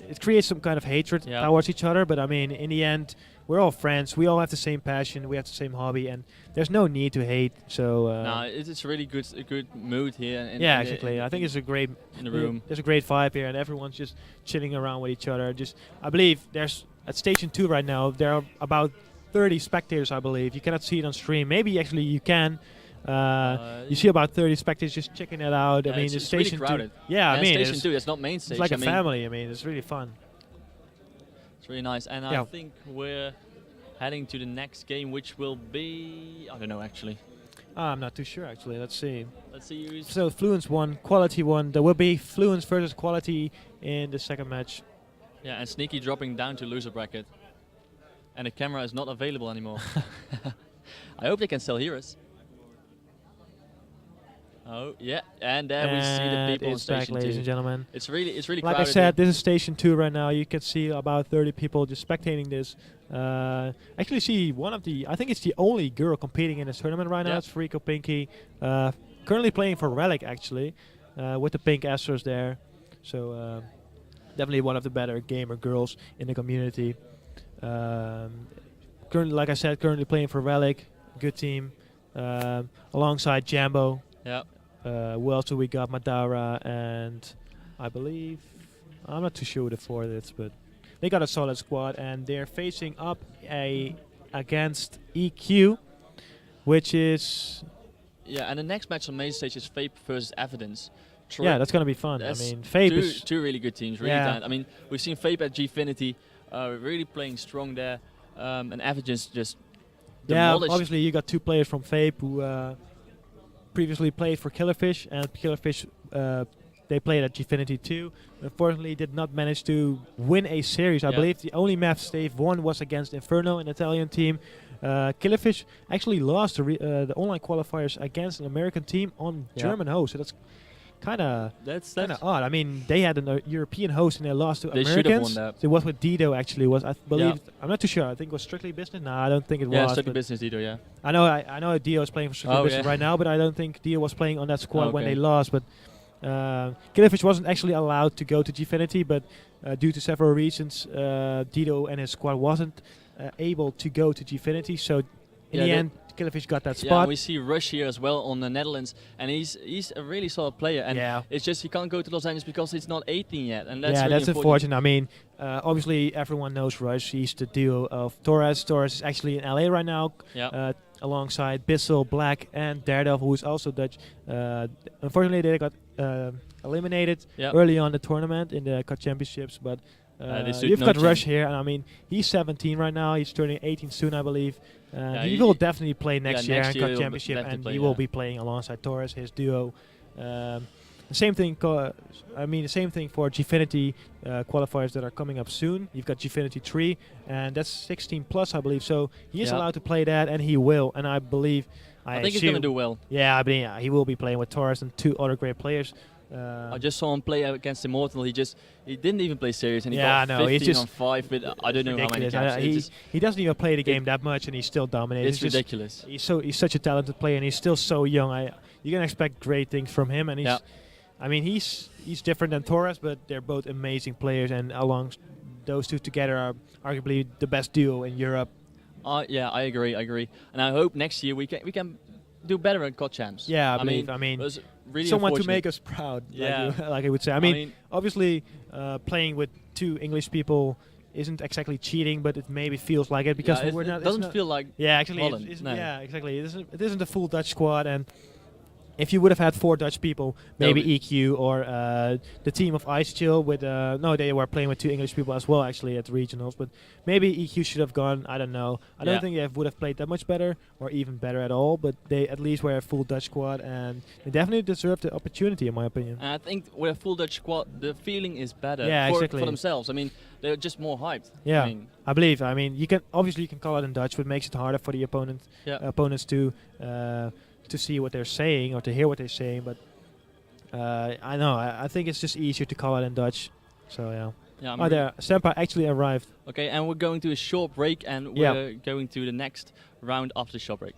it creates some kind of hatred towards each other. But I mean, in the end, we're all friends. We all have the same passion. We have the same hobby, and there's no need to hate. So no, it's really a good mood here. Exactly. I think it's a great in the room. There's a great vibe here, and everyone's just chilling around with each other. I believe there's at Station 2 right now. There are about 30 spectators. I believe you cannot see it on stream. Maybe actually you can. You see about 30 spectators just checking it out. I mean, it's Station really crowded. 2. Yeah, I mean, Station 2. It's not main station. It's like a family. I mean, it's really fun. It's really nice, and I think we're heading to the next game, which will be I don't know actually. I'm not too sure actually. Let's see. So Fluence won, Quality won. There will be Fluence versus Quality in the second match. Yeah, and SneaKy dropping down to loser bracket, and the camera is not available anymore. I hope they can still hear us. Oh yeah, and there we see the people on Station 2. Ladies and gentlemen. It's really crowded. Like I said, this is Station 2 right now. You can see about 30 people just spectating this. Actually, see I think it's the only girl competing in this tournament right now. It's Rico Pinky, currently playing for Relic actually, with the pink Astros there. So definitely one of the better gamer girls in the community. Currently, like I said, currently playing for Relic, good team, alongside Jambo. Yeah. Who else do we got? Madara, and I believe I'm not too sure who the fourth is, but they got a solid squad, and they're facing up against EQ, which is and the next match on main stage is Fape versus Evidence. That's gonna be fun. I mean, Fape is two really good teams. Really I mean, we've seen Fape at Gfinity, really playing strong there, and Evidence just demolished. Obviously you got 2 players from Fape who previously played for Killerfish, and Killerfish they played at Gfinity too. Unfortunately, did not manage to win a series. I believe the only maps they've won was against Inferno, an Italian team. Killerfish actually lost the online qualifiers against an American team on German host. So that's kind of That's odd. I mean, they had a European host and they lost to They should have Americans. won that. So it was with Dido actually. I believe. Yeah. I'm not too sure. I think it was Strictly Business. No, I don't think it Yeah, was. Strictly but Business Dido, yeah. I know Dio is playing for Strictly Business right now, but I don't think Dio was playing on that squad when they lost. But Killerfish wasn't actually allowed to go to Gfinity, but due to several reasons, Dido and his squad wasn't able to go to Gfinity. So in the end, Killerfish got that spot. Yeah, we see Rush here as well on the Netherlands, and he's a really solid player. And it's just he can't go to Los Angeles because he's not 18 yet, and that's really that's unfortunate. I mean, obviously everyone knows Rush. He's the duo of Torres. Torres is actually in LA right now, alongside Bissell, Black, and Daredevil, who is also Dutch. Unfortunately, they got eliminated early on the tournament in the COD Championships, but you've got Rush here, and I mean, he's 17 right now. He's turning 18 soon, I believe. He will definitely play next year in COD Championship, and he will be playing alongside Torres, his duo. The same thing. The same thing for Gfinity qualifiers that are coming up soon. You've got Gfinity 3, and that's 16 plus, I believe. So he is allowed to play that, and he will. And I believe, I think he's going to do well. Yeah, I mean, he will be playing with Torres and 2 other great players. I just saw him play against Immortal. He didn't even play serious, and he got 15 on 5 with I don't know how many caps. He doesn't even play the game that much, and he's still dominating. It's ridiculous. He's such a talented player, and he's still so young. You can expect great things from him, and he's different than Torres, but they're both amazing players, and along those two together are arguably the best duo in Europe. Yeah, I agree, and I hope next year we can do better at COD Champs. Yeah, I mean, it was really someone to make us proud. Like I would say. I mean, obviously, playing with 2 English people isn't exactly cheating, but it maybe feels like it because we're not. It doesn't feel like. Yeah, actually, Holland, yeah, exactly. It isn't a full Dutch squad, and if you would have had 4 Dutch people, maybe EQ or the team of Ice Chill with no, they were playing with 2 English people as well actually at the regionals, but maybe EQ should have gone. I don't know. I don't think they would have played that much better or even better at all, but they at least were a full Dutch squad, and they definitely deserved the opportunity, in my opinion. And I think with a full Dutch squad, the feeling is better for themselves. I mean, they're just more hyped. Yeah, I believe. I mean, you can call it in Dutch, but it makes it harder for the opponents to see what they're saying or to hear what they're saying, but I think it's just easier to call it in Dutch. So Senpai actually arrived. Okay, and we're going to a short break, and we're going to the next round after the short break.